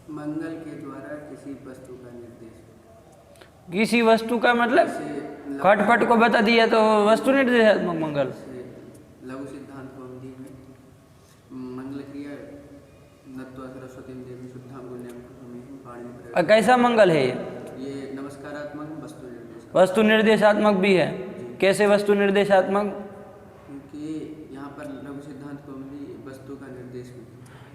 मंगल के द्वारा किसी वस्तु का निर्देश। किसी वस्तु का मतलब जैसे खटपट को बता दिया तो वस्तु निर्देशात्मक मंगल। लघु सिद्धांत कौमुदी में मंगल क्रिया नत्वा सरस्वती देवी शुद्धाम गुण्याम हमें पाणी कैसा मंगल है ये नमस्कारात्मक वस्तु निर्देश, वस्तु निर्देशात्मक भी है। कैसे वस्तु निर्देशात्मक? क्योंकि यहाँ पर लघु सिद्धांत कौमुदी वस्तु का निर्देश में।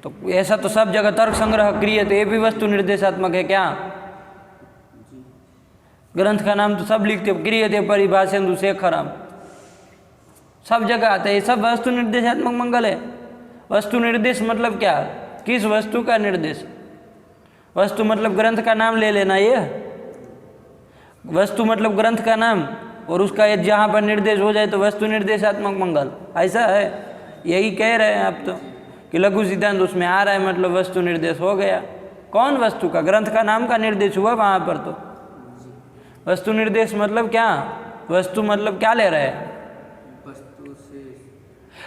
तो ऐसा तो सब जगह तर्क संग्रह क्रियते ये भी वस्तु निर्देशात्मक है क्या? ग्रंथ का नाम तो सब लिखते क्रियते परिभाषेन्दु शेखरम, सब जगह आता है, ये सब वस्तु निर्देशात्मक मंगल है। वस्तु निर्देश मतलब क्या? किस वस्तु का निर्देश? वस्तु मतलब ग्रंथ का नाम ले लेना, ये वस्तु मतलब ग्रंथ का नाम और उसका ये जहाँ पर निर्देश हो जाए तो वस्तु निर्देशात्मक मंगल, ऐसा है। यही कह रहे हैं आप तो कि लघु सिद्धांत उसमें आ रहा है मतलब वस्तु निर्देश हो गया। कौन वस्तु का? ग्रंथ का नाम का निर्देश हुआ वहाँ पर। तो वस्तु निर्देश मतलब क्या? वस्तु मतलब क्या ले रहे हैं? वस्तु से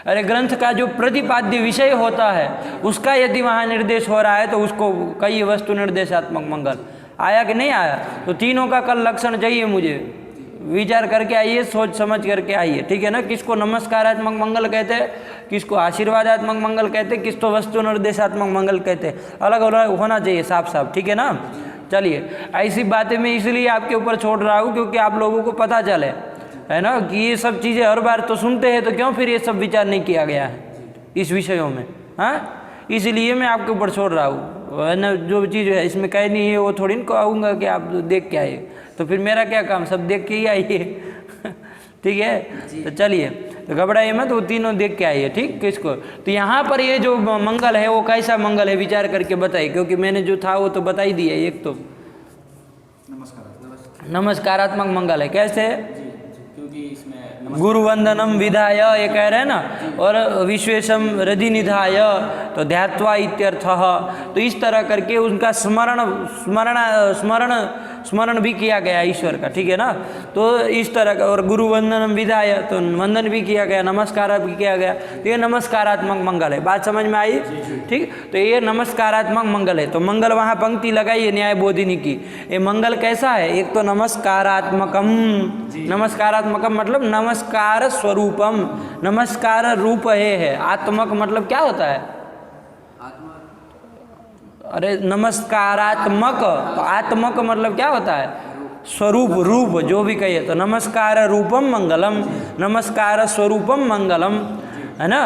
अरे ग्रंथ का जो प्रतिपाद्य विषय होता है उसका यदि वहाँ निर्देश हो रहा है तो उसको कहिए वस्तु निर्देशात्मक मंगल। आया कि नहीं आया? तो तीनों का कल लक्षण चाहिए मुझे, विचार करके आइए, सोच समझ करके आइए, ठीक है ना। किसको नमस्कारात्मक मंगल कहते हैं, किसको आशीर्वादात्मक मंगल कहते हैं, किसको वस्तु निर्देशात्मक मंगल कहते हैं, अलग अलग होना चाहिए साफ साफ, ठीक है ना। चलिए ऐसी बातें मैं इसलिए आपके ऊपर छोड़ रहा हूँ क्योंकि आप लोगों को पता चले, है ना, कि ये सब चीज़ें हर बार तो सुनते हैं तो क्यों फिर ये सब विचार नहीं किया गया है इस विषयों में, हाँ। इसलिए मैं आपके ऊपर छोड़ रहा हूँ, है ना। जो चीज़ है इसमें कहनी है वो थोड़ी ना कहूँगा कि आप देख के आइए, तो फिर मेरा क्या काम, सब देख के ही आइए ठीक है। तो चलिए, तो घबराइए मत, वो तीनों देख के आइए, ठीक। किसको? तो यहाँ पर ये जो मंगल है वो कैसा मंगल है विचार करके बताइए, क्योंकि मैंने जो था वो तो बता ही दिया। एक तो नमस्कारात्मक मंगल है, कैसे? क्योंकि इसमें गुरुवंदनम विधाय ये कह रहे हैं ना, और विश्वेशम हृदि निधाय तो ध्यात्वा इत्यर्थः। तो इस तरह करके उनका स्मरण भी किया गया ईश्वर का, ठीक है ना। तो इस तरह का, और गुरुवंदनम विधाय तो वंदन भी किया गया, नमस्कार भी किया गया। तो ये नमस्कारात्मक मंगल है, बात समझ में आई, ठीक। तो ये नमस्कारात्मक मंगल है। तो मंगल वहाँ पंक्ति लगाइए न्याय बोधिनी की। ये मंगल कैसा है? एक तो नमस्कारात्मकम, नमस्कारात्मकम मतलब नमस्कार स्वरूपम, नमस्कार रूप है। आत्मक मतलब क्या होता है? अरे नमस्कारात्मक, तो आत्मक मतलब क्या होता है? स्वरूप, रूप, जो भी कहिए। तो नमस्कार रूपम मंगलम, नमस्कार स्वरूपम मंगलम, है ना।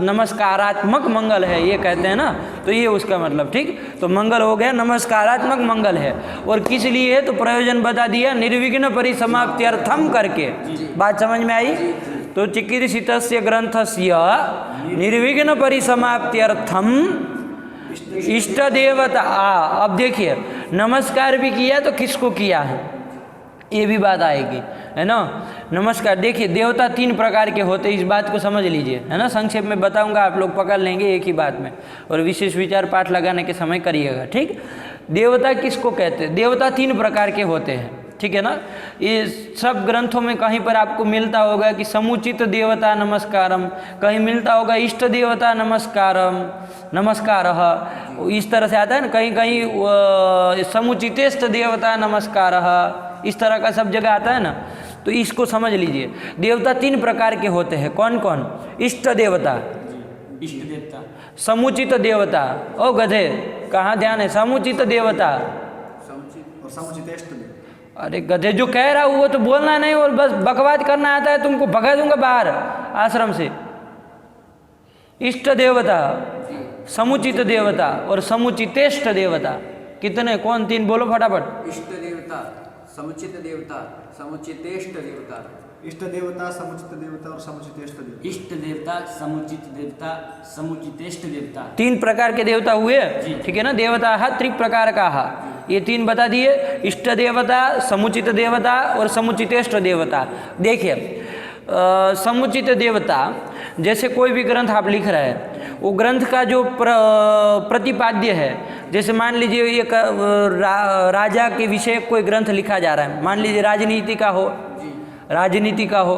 नमस्कारात्मक मंगल है ये कहते हैं ना, तो ये उसका मतलब, ठीक। तो मंगल हो गया, नमस्कारात्मक मंगल है। और किस लिए है तो प्रयोजन बता दिया, निर्विघ्न परिसमाप्त्यर्थम करके, बात समझ में आई। तो चिकीर्षितस्य ग्रंथस्य निर्विघ्न परिसमाप्त्यर्थम इष्ट देवता। अब देखिए, नमस्कार भी किया तो किसको किया है ये भी बात आएगी, है ना। नमस्कार, देखिए देवता 3 प्रकार के होते हैं, इस बात को समझ लीजिए, है ना। संक्षेप में बताऊंगा, आप लोग पकड़ लेंगे एक ही बात में, और विशेष विचार पाठ लगाने के समय करिएगा, ठीक। देवता किसको कहते हैं? देवता 3 प्रकार के होते हैं, ठीक है ना। ये सब ग्रंथों में कहीं पर आपको मिलता होगा कि समुचित देवता नमस्कारम, कहीं मिलता होगा इष्ट देवता नमस्कारम, नमस्कारः, इस तरह से आता है ना। कहीं कहीं समुचितेष्ट देवता नमस्कारः, इस तरह का सब जगह आता है ना। तो इसको समझ लीजिए, देवता 3 प्रकार के होते हैं। कौन कौन? इष्ट देवता, इष्ट देवता, समुचित देवता। ओ गधे, कहाँ ध्यान है? समुचित देवता और समुचितेष्ट देवता। अरे गधे, जो कह रहा हूँ वो तो बोलना नहीं और बस बकवाद करना आता है, तुमको भगा दूंगा बाहर आश्रम से। इष्ट देवता, समुचित देवता और समुचितेष्ट देवता। कितने? कौन? 3 बोलो फटाफट। इष्ट देवता, समुचित देवता, समुचितेष्ट देवता। इष्ट देवता, समुचित देवता और समुचितेष्ट देवता। इष्ट देवता, समुचित देवता, समुचितेष्ट देवता। 3 प्रकार के देवता हुए, ठीक है ना। देवता त्रिप्रकार का, ये 3 बता दिए, इष्ट देवता, समुचित देवता और समुचितेष्ट देवता। देखिए समुचित देवता, जैसे कोई भी ग्रंथ आप लिख रहे हैं, वो ग्रंथ का जो प्रतिपाद्य है, जैसे मान लीजिए एक राजा के विषय कोई ग्रंथ लिखा जा रहा है, मान लीजिए राजनीति का हो, राजनीति का हो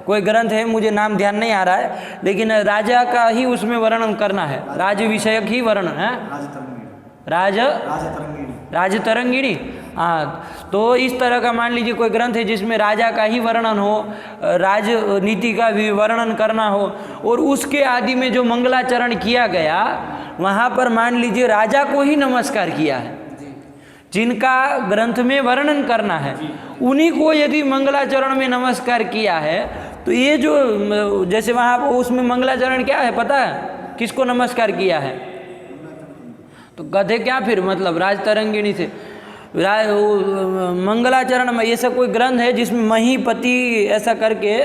कोई ग्रंथ है, मुझे नाम ध्यान नहीं आ रहा है, लेकिन राजा का ही उसमें वर्णन करना है, राज विषयक ही वर्णन है। राजतरंगिणी, राजतरंगिणी, राजतरंगिणी। हाँ, तो इस तरह का मान लीजिए कोई ग्रंथ है जिसमें राजा का ही वर्णन हो, राजनीति का भी वर्णन करना हो, और उसके आदि में जो मंगलाचरण किया गया वहाँ पर मान लीजिए राजा को ही नमस्कार किया है, जिनका ग्रंथ में वर्णन करना है उन्हीं को यदि मंगलाचरण में नमस्कार किया है, तो ये जो जैसे वहाँ उसमें मंगलाचरण क्या है पता है, किसको नमस्कार किया है? तो कहते क्या फिर मतलब राजतरंगिणी से मंगलाचरण में ये सब कोई ग्रंथ है जिसमें महीपति ऐसा करके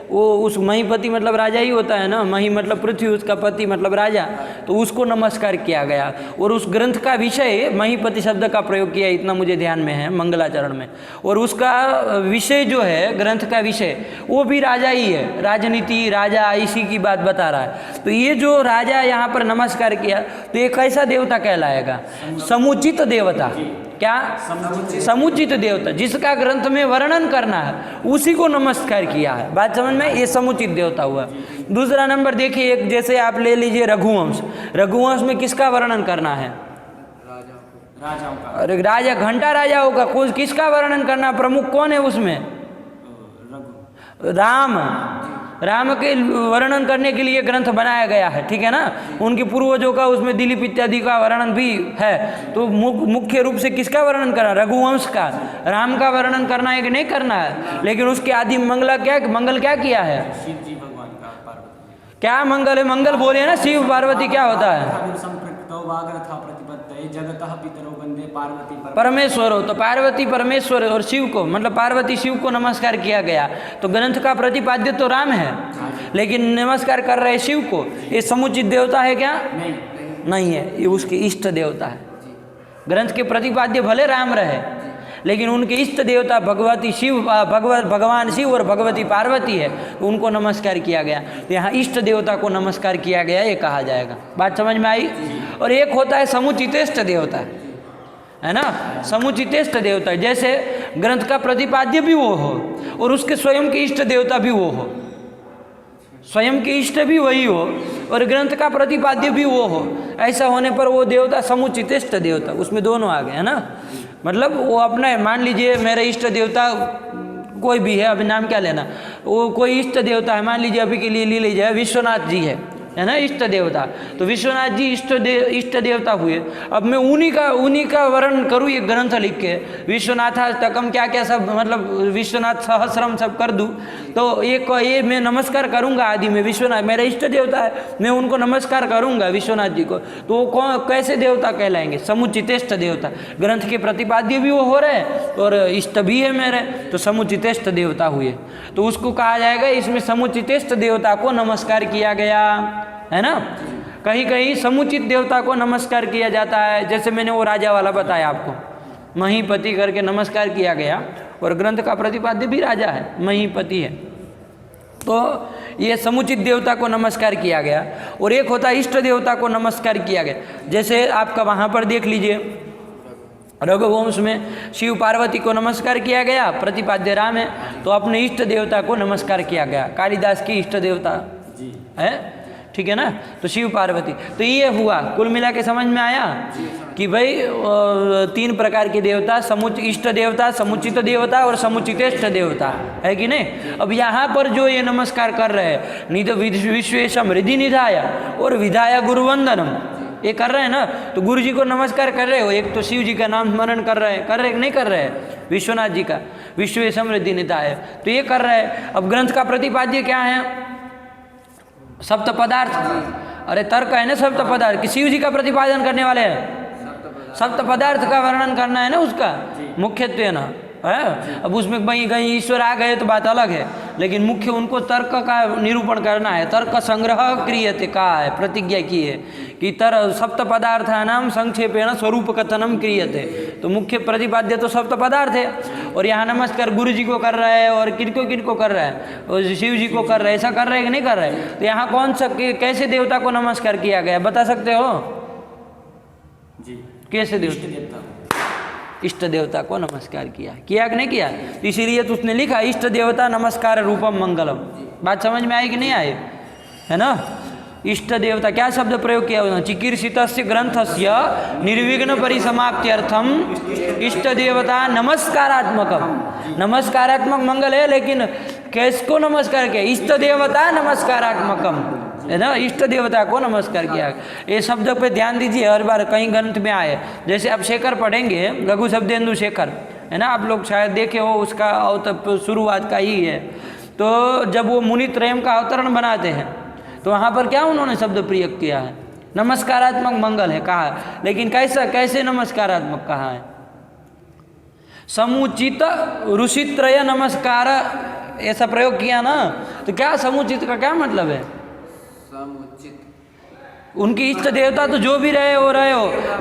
वो उस महीपति मतलब राजा ही होता है ना, मही मतलब पृथ्वी, उसका पति मतलब राजा, तो उसको नमस्कार किया गया। और उस ग्रंथ का विषय महीपति शब्द का प्रयोग किया, इतना मुझे ध्यान में है मंगलाचरण में। और उसका विषय जो है ग्रंथ का विषय वो भी राजा ही है, राजनीति राजा इसी की बात बता रहा है। तो ये जो राजा यहाँ पर नमस्कार किया तो ये कैसा देवता कहलाएगा? समुचित देवता। क्या? समुचित देवता, जिसका ग्रंथ में वर्णन करना है उसी को नमस्कार किया है। बात समझ में? ये समुचित देवता हुआ। दूसरा नंबर देखिए, एक जैसे आप ले लीजिए रघुवंश। रघुवंश में किसका वर्णन करना है? राजाओं का। अरे राजा, घंटा राजाओं का। किसका वर्णन करना? प्रमुख कौन है उसमें? राम। राम के वर्णन करने के लिए ग्रंथ बनाया गया है, ठीक है ना। उनके पूर्वजों का उसमें दिलीप इत्यादि का वर्णन भी है। तो मुख्य रूप से किसका वर्णन करना? रघुवंश का। राम का वर्णन करना है कि नहीं करना है? लेकिन उसके आदि मंगल क्या किया है? शिव जी भगवान का पार्वती। क्या मंगल है? मंगल बोले ना, शिव पार्वती क्या होता है? जगतः पितरो वंदे पार्वती परमेश्वर हो, तो पार्वती परमेश्वर और शिव को मतलब पार्वती शिव को नमस्कार किया गया। तो ग्रंथ का प्रतिपाद्य तो राम है, लेकिन नमस्कार कर रहे शिव को। ये समुचित देवता है क्या? नहीं है, ये उसके इष्ट देवता है। ग्रंथ के प्रतिपाद्य भले राम रहे, लेकिन उनके इष्ट देवता भगवती शिव, भगवान शिव और भगवती पार्वती है, तो उनको नमस्कार किया गया। तो यहाँ इष्ट देवता को नमस्कार किया गया, ये कहा जाएगा। बात समझ में आई? और एक होता है समुचितेष्ट देवता, है ना। समुचितेष्ट देवता जैसे ग्रंथ का प्रतिपाद्य भी वो हो और उसके स्वयं के इष्ट देवता भी वो हो, स्वयं के इष्ट भी वही हो और ग्रंथ का प्रतिपाद्य भी वो हो। ऐसा होने पर वो देवता समुचितेष्ट देवता, उसमें दोनों आ गए, है ना। मतलब वो अपना, मान लीजिए मेरे इष्ट देवता कोई भी है, अभी नाम क्या लेना, वो कोई इष्ट देवता है, मान लीजिए अभी के लिए ले लीजिए विश्वनाथ जी है ना इष्ट देवता। तो विश्वनाथ जी इष्ट देवता हुए। अब मैं उन्हीं का वर्णन करूँ एक ग्रंथ लिख के, विश्वनाथाष्टकम क्या क्या सब मतलब विश्वनाथ सहस्रम सब कर दूँ, तो ये मैं नमस्कार करूँगा आदि में विश्वनाथ मेरा इष्ट देवता है, मैं उनको नमस्कार करूँगा विश्वनाथ जी को, तो वो कैसे देवता कहलाएंगे? समुचितेष्ट देवता। ग्रंथ के प्रतिपाद्य भी वो हो रहे और इष्ट भी है मेरे, तो समुचितेष्ट देवता हुए। तो उसको कहा जाएगा इसमें समुचितेष्ट देवता को नमस्कार किया गया, है ना। कहीं कहीं समुचित देवता को नमस्कार किया जाता है, जैसे मैंने वो राजा वाला बताया आपको, महीपति करके नमस्कार किया गया और ग्रंथ का प्रतिपाद्य भी राजा है, महीपति है। तो ये समुचित देवता को नमस्कार किया गया। और एक होता है इष्ट देवता को नमस्कार किया गया, जैसे आपका वहाँ पर देख लीजिए रघुवंश में शिव पार्वती को नमस्कार किया गया, प्रतिपाद्य राम है, तो अपने इष्ट देवता को नमस्कार किया गया। कालिदास की इष्ट देवता है, ठीक है ना। तो शिव पार्वती, तो ये हुआ कुल मिला के समझ में आया कि भाई 3 प्रकार के देवता, इष्ट देवता, समुचित देवता और समुचितेष्ट देवता, है कि नहीं। अब यहाँ पर जो ये नमस्कार कर रहे हैं, निध विश्वेशम हृदि निधाय और विधाय गुरुवंदनम, ये कर रहे हैं ना। तो गुरु जी को नमस्कार कर रहे हो, एक तो शिव जी का नाम स्मरण कर रहे हैं नहीं कर रहे हैं, विश्वनाथ जी का विश्वेशम हृदि निधाय, तो ये कर रहे हैं। अब ग्रंथ का प्रतिपाद्य क्या है? सप्त पदार्थ। अरे तर्क है ना सप्त पदार्थ, कि शिव जी का प्रतिपादन करने वाले हैं, सप्त पदार्थ का वर्णन करना है ना उसका मुख्यत्व ना है। अब उसमें कहीं ईश्वर आ गए तो बात अलग है, लेकिन मुख्य उनको तर्क का निरूपण करना है। तर्क संग्रह क्रियते कहा है, प्रतिज्ञा की है कि सप्त पदार्थानाम संक्षेपेण स्वरूप कथनम क्रियते। तो मुख्य प्रतिपाद्य तो सप्त पदार्थ है, और यहाँ नमस्कार गुरु जी को कर रहे हैं और किनको कर रहे हैं, और शिव जी को कर रहे हैं, ऐसा कर रहे हैं कि नहीं कर रहे हैं। तो यहाँ कौन सा कैसे देवता को नमस्कार किया गया बता सकते हो जी? कैसे देवता? इष्ट देवता को नमस्कार किया कि नहीं किया? तो इसीलिए तो उसने लिखा इष्ट देवता नमस्कार रूपम मंगलम। बात समझ में आई कि नहीं आई, है ना। इष्ट देवता, क्या शब्द प्रयोग किया उन्होंने? चिकीर्षितस्य ग्रंथस्य निर्विघ्न परिसमाप्त्यर्थम इष्ट देवता नमस्कारात्मकम। नमस्कारात्मक मंगल है, लेकिन किसको नमस्कार किया? इष्ट देवता नमस्कारात्मकम, है ना, इष्ट देवता को नमस्कार किया। ये शब्द पे ध्यान दीजिए, हर बार कई ग्रंथ में आए। जैसे आप शेखर पढ़ेंगे, लघु शब्देन्दु शेखर, है ना, आप लोग शायद देखे हो, उसका शुरुआत का ही है। तो जब वो मुनि त्रयम का अवतरण बनाते हैं तो वहाँ पर क्या उन्होंने शब्द प्रयोग किया है? नमस्कारात्मक मंगल है कहा है, लेकिन कैसे नमस्कारात्मक कहा है? समुचित ऋषित्रय नमस्कार ऐसा प्रयोग किया ना, तो क्या समुचित का क्या मतलब है? समुचित, उनकी इष्ट देवता तो जो भी रहे हो,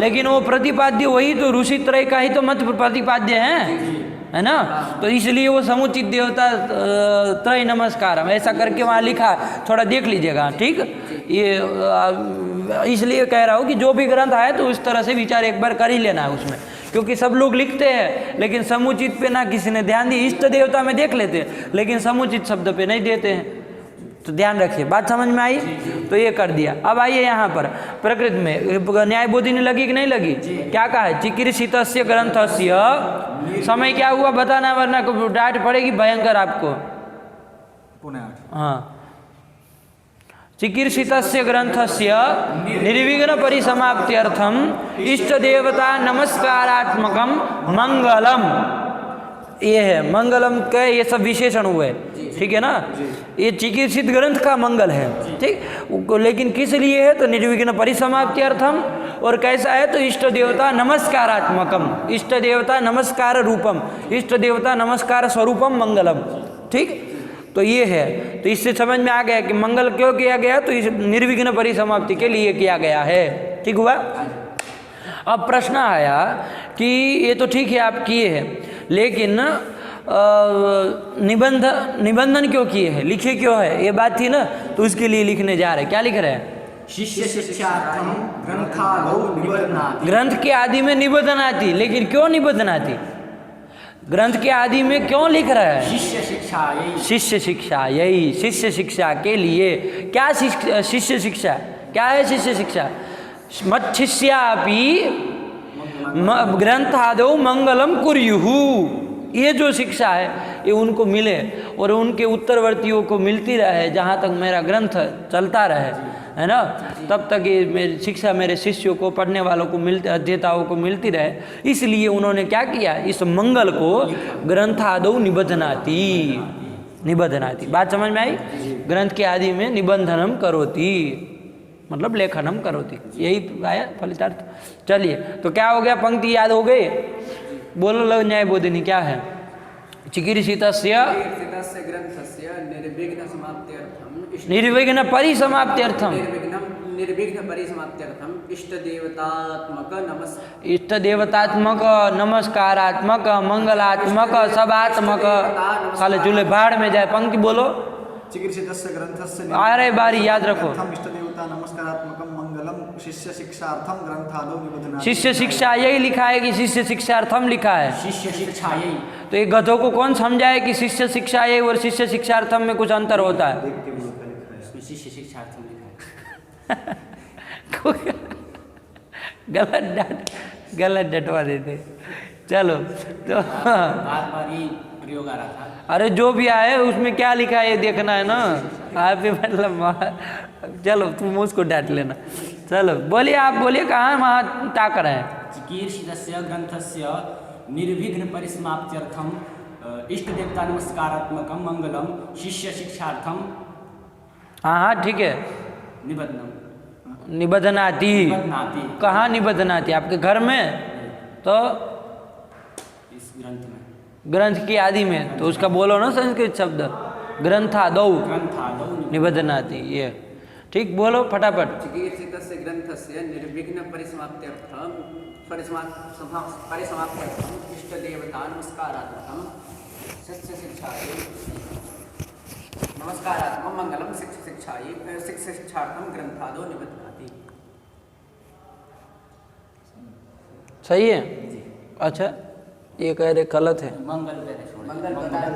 लेकिन वो प्रतिपाद्य वही तो ऋषित्रय का ही तो मत प्रतिपाद्य है ना, तो इसलिए वो समुचित देवता त्रय नमस्कार ऐसा करके वहाँ लिखा, थोड़ा देख लीजिएगा, ठीक। ये इसलिए कह रहा हूँ कि जो भी ग्रंथ आए तो उस तरह से विचार एक बार कर ही लेना है उसमें, क्योंकि सब लोग लिखते हैं लेकिन समुचित पे ना किसी ने ध्यान दी। इष्ट देवता में देख लेते हैं लेकिन समुचित शब्द पे नहीं देते हैं, तो ध्यान रखिए। बात समझ में आई? तो ये कर दिया। अब आइए यहाँ पर प्रकृति में न्याय बोधिनी लगी कि नहीं लगी? क्या कहा है? चिकीर्षितस्य ग्रंथस्य, समय क्या हुआ बताना, वरना डांट पड़ेगी भयंकर आपको। हाँ, चिकीर्षितस्य ग्रंथस्य निर्विघ्न परिसमाप्त्यर्थम इष्ट देवता नमस्कारात्मकम मंगलम, ये है मंगलम का ये सब विशेषण हुए, ठीक है ना। ये चिकित्सित ग्रंथ का मंगल है, ठीक। लेकिन किस लिए है? तो निर्विघ्न परिसमाप्त्यर्थम, और कैसा है? तो इष्ट देवता नमस्कारात्मकम, इष्ट देवता नमस्कार रूपम, इष्ट देवता नमस्कार स्वरूपम मंगलम, ठीक। तो ये है, तो इससे समझ में आ गया कि मंगल क्यों किया गया, तो इस निर्विघ्न परिसमाप्ति के लिए किया गया है, ठीक हुआ। अब प्रश्न आया कि ये तो ठीक है आप किए हैं, लेकिन निबंधन क्यों किए हैं, लिखे क्यों है, ये बात थी ना, तो उसके लिए लिखने जा रहे हैं। क्या लिख रहे हैं? शिष्य शिक्षार्थम ग्रंथादौ निबध्नाति। ग्रंथ के आदि में निबध्नाति, लेकिन क्यों निबध्नाति? ग्रंथ के आदि में क्यों लिख रहा है? शिष्य शिक्षा यही, शिष्य शिक्षा यही, शिष्य शिक्षा के लिए। क्या शिष्य शिक्षा क्या है? शिष्य शिक्षा मच्छिष्यापि ग्रंथादौ मंगलम कुर्युहु, ये जो शिक्षा है ये उनको मिले और उनके उत्तरवर्तियों को मिलती रहे, जहाँ तक मेरा ग्रंथ चलता रहे, है ना, तब तक ये मेरी शिक्षा मेरे शिष्यों को, पढ़ने वालों को मिलते, अध्येताओं को मिलती रहे। इसलिए उन्होंने क्या किया? इस मंगल को ग्रंथादौ निबध्नाति, निबध्नाति। बात समझ में आई? ग्रंथ के आदि में निबंधनम करोति, मतलब लेखनम करोति, यही आया फलितार्थ। चलिए, तो क्या हो गया? पंक्ति याद हो गई? बोलो लो न्याय बोधिनी क्या है? चिकीर्षितस्य ग्रंथस्य निर्विघ्न समाप्त्यर्थम, निर्विघ्न परिसमाप्त्यर्थम, निर्विघ्न परिसमाप्त्यर्थम इष्ट देवतात्मक नमस्कारात्मक मंगलात्मक सभात्मक, साले चूल्हे भाड़ में जाए। पंक्ति बोलो। चिकीर्षितस्य ग्रंथस्य अरे बारी याद रखो। इष्ट देवता नमस्कारात्मकम मंगलम शिष्य शिक्षार्थम ग्रंथादौ निबध्नाति। शिष्य शिक्षा यही लिखा है कि शिष्य शिक्षार्थम लिखा है? शिष्य शिक्षा यही। तो ये गधों को कौन समझाए कि शिष्य शिक्षा यही और शिष्य शिक्षार्थम में कुछ अंतर होता है? इसमें शिष्य शिक्षार्थम लिखा है। गलत डटवा देते। चलो तो बार बार ही प्रयोग आ रहा था। अरे जो भी आए उसमें क्या लिखा है ये देखना है ना, आप भी मतलब चलो तुम उसको डांट लेना। चलो बोलिए, आप बोलिए कहाँ वहाँ ताक रहे हैं? चिकीर्षितस्य ग्रंथस्य निर्विघ्न परिसमाप्त्यर्थम इष्ट देवता नमस्कारात्मकम मंगलम शिष्य शिक्षार्थम। हाँ ठीक है। निबध्नाति। कहाँ निबध्नाति? आपके घर में? तो इस ग्रंथ में, ग्रंथ की आदि में, तो उसका बोलो ना संस्कृत शब्द ग्रंथादौ निबध्नाति। ये ठीक बोलो फटाफट। चिकीर्षितस्य ग्रंथस्य निर्विघ्न परिसमाप्त्यर्थम परिसमाप्त्यर्थम इष्ट देवता नमस्कारात्मकम शिष्य शिक्षायै नमस्कारात्मकम मंगलम शिष्य शिक्षायै शिष्य शिक्षार्थम ग्रंथादौ निबध्नाति। सही है? अच्छा, ये कह रहे गलत है। मंगल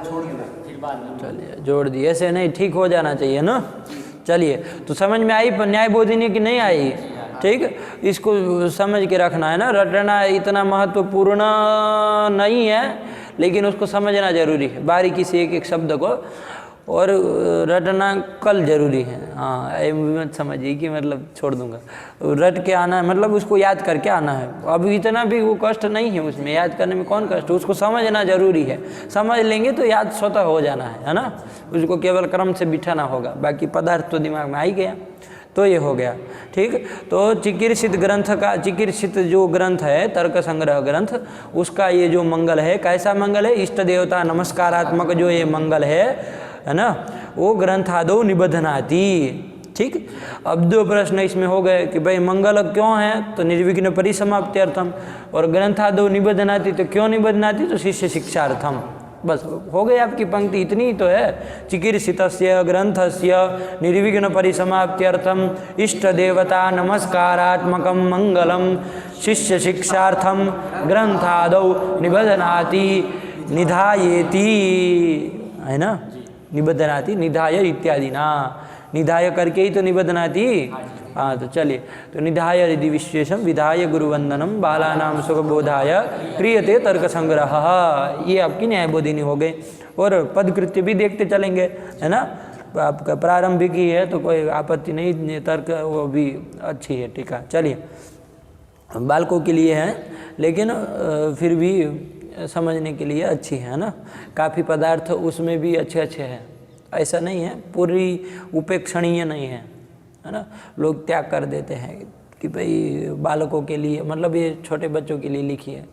छोड़ दिया, फिर बाद में चलिए जोड़ दिए, ऐसे नहीं, ठीक हो जाना चाहिए ना। चलिए, तो समझ में आई न्याय बोधिनी कि नहीं आई? ठीक, इसको समझ के रखना है ना। रटना इतना महत्वपूर्ण नहीं है, लेकिन उसको समझना जरूरी है बारीकी से एक एक शब्द को, और रटना कल जरूरी है। हाँ, मत समझिए कि मतलब छोड़ दूंगा, रट के आना है मतलब उसको याद करके आना है। अब इतना भी वो कष्ट नहीं है उसमें, याद करने में कौन कष्ट, उसको समझना जरूरी है। समझ लेंगे तो याद स्वतः हो जाना है ना। उसको केवल क्रम से बिठाना होगा, बाकी पदार्थ तो दिमाग में आ ही गया। तो ये हो गया। ठीक, तो चिकीर्षित ग्रंथ का, चिकीर्षित जो ग्रंथ है तर्क संग्रह ग्रंथ, उसका ये जो मंगल है, कैसा मंगल है? इष्ट देवता नमस्कारात्मक जो ये मंगल है ना, वो ग्रंथादो निबधनाति। ठीक, अब दो प्रश्न इसमें हो गए कि भाई मंगल क्यों है, तो निर्विघ्न परिसमाप्त्यर्थम, और ग्रंथादो निबधनाति तो क्यों निबधनाति, तो शिष्य शिक्षार्थम। बस हो गई आपकी पंक्ति, इतनी ही तो है। चिकीर्षितस्य ग्रंथस्य निर्विघ्न परिसमाप्त्यर्थम इष्ट देवता नमस्कारात्मकं मंगलम शिष्य शिक्षार्थम ग्रंथादौ निबधनाति निधायेति, है ना, निबधनाति निधाय इत्यादि ना, निधाय करके ही तो निबधनाति। हाँ, तो चलिए, तो निधाय यदि विशेषम विधाय गुरुवंदनम बालानाम सुखबोधाय क्रियते तर्क संग्रह, ये आपकी न्यायबोधिनी हो गई। और पदकृत्य भी देखते चलेंगे, है ना। आपका प्रारंभिक ही है तो कोई आपत्ति नहीं, तर्क वो भी अच्छी है। ठीक है, चलिए, बालकों के लिए है लेकिन फिर भी समझने के लिए अच्छी है ना। काफ़ी पदार्थ उसमें भी अच्छे अच्छे हैं, ऐसा नहीं है पूरी उपेक्षणीय नहीं है ना। लोग त्याग कर देते हैं कि भाई बालकों के लिए, मतलब ये छोटे बच्चों के लिए लिखी है,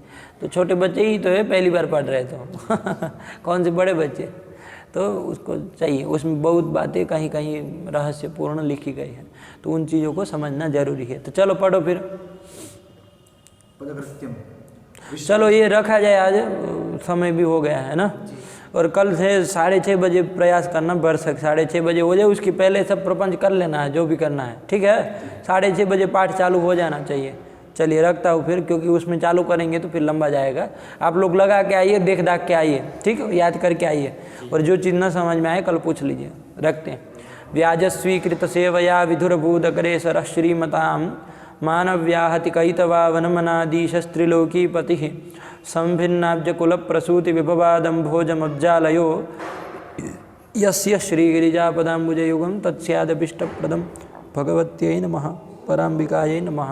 तो छोटे बच्चे ही तो है, पहली बार पढ़ रहे तो कौन से बड़े बच्चे, तो उसको चाहिए, उसमें बहुत बातें कहीं कहीं रहस्यपूर्ण लिखी गई है, तो उन चीज़ों को समझना जरूरी है। तो चलो पढ़ो फिर। पदकृत्यम, चलो ये रखा जाए, आज समय भी हो गया है ना। और कल से 6:30 बजे प्रयास करना, बरसक 6:30 बजे हो जाए, उसके पहले सब प्रपंच कर लेना है जो भी करना है। ठीक है, 6:30 बजे पाठ चालू हो जाना चाहिए। चलिए रखता हूँ फिर, क्योंकि उसमें चालू करेंगे तो फिर लंबा जाएगा। आप लोग लगा के आइए, देख दाख के आइए, ठीक है, याद करके आइए, और जो चीज़ न समझ में आए कल पूछ लीजिए। रखते हैं। व्याजस्वीकृत सेवया विधुरभूतकरे सर श्रीमतां मानव्याहति कैतवा वनमनादीशस्त्रिलोकीपतिः संभिन्नाब्ज कुलप्रसूति विभवादम्भोजमब्जालयो यस्य श्रीगिरिजापदाम्बुजयुगं तत्स्यादभीष्टप्रदं। भगवत्यै नमः, पराम्बिकायै नमः।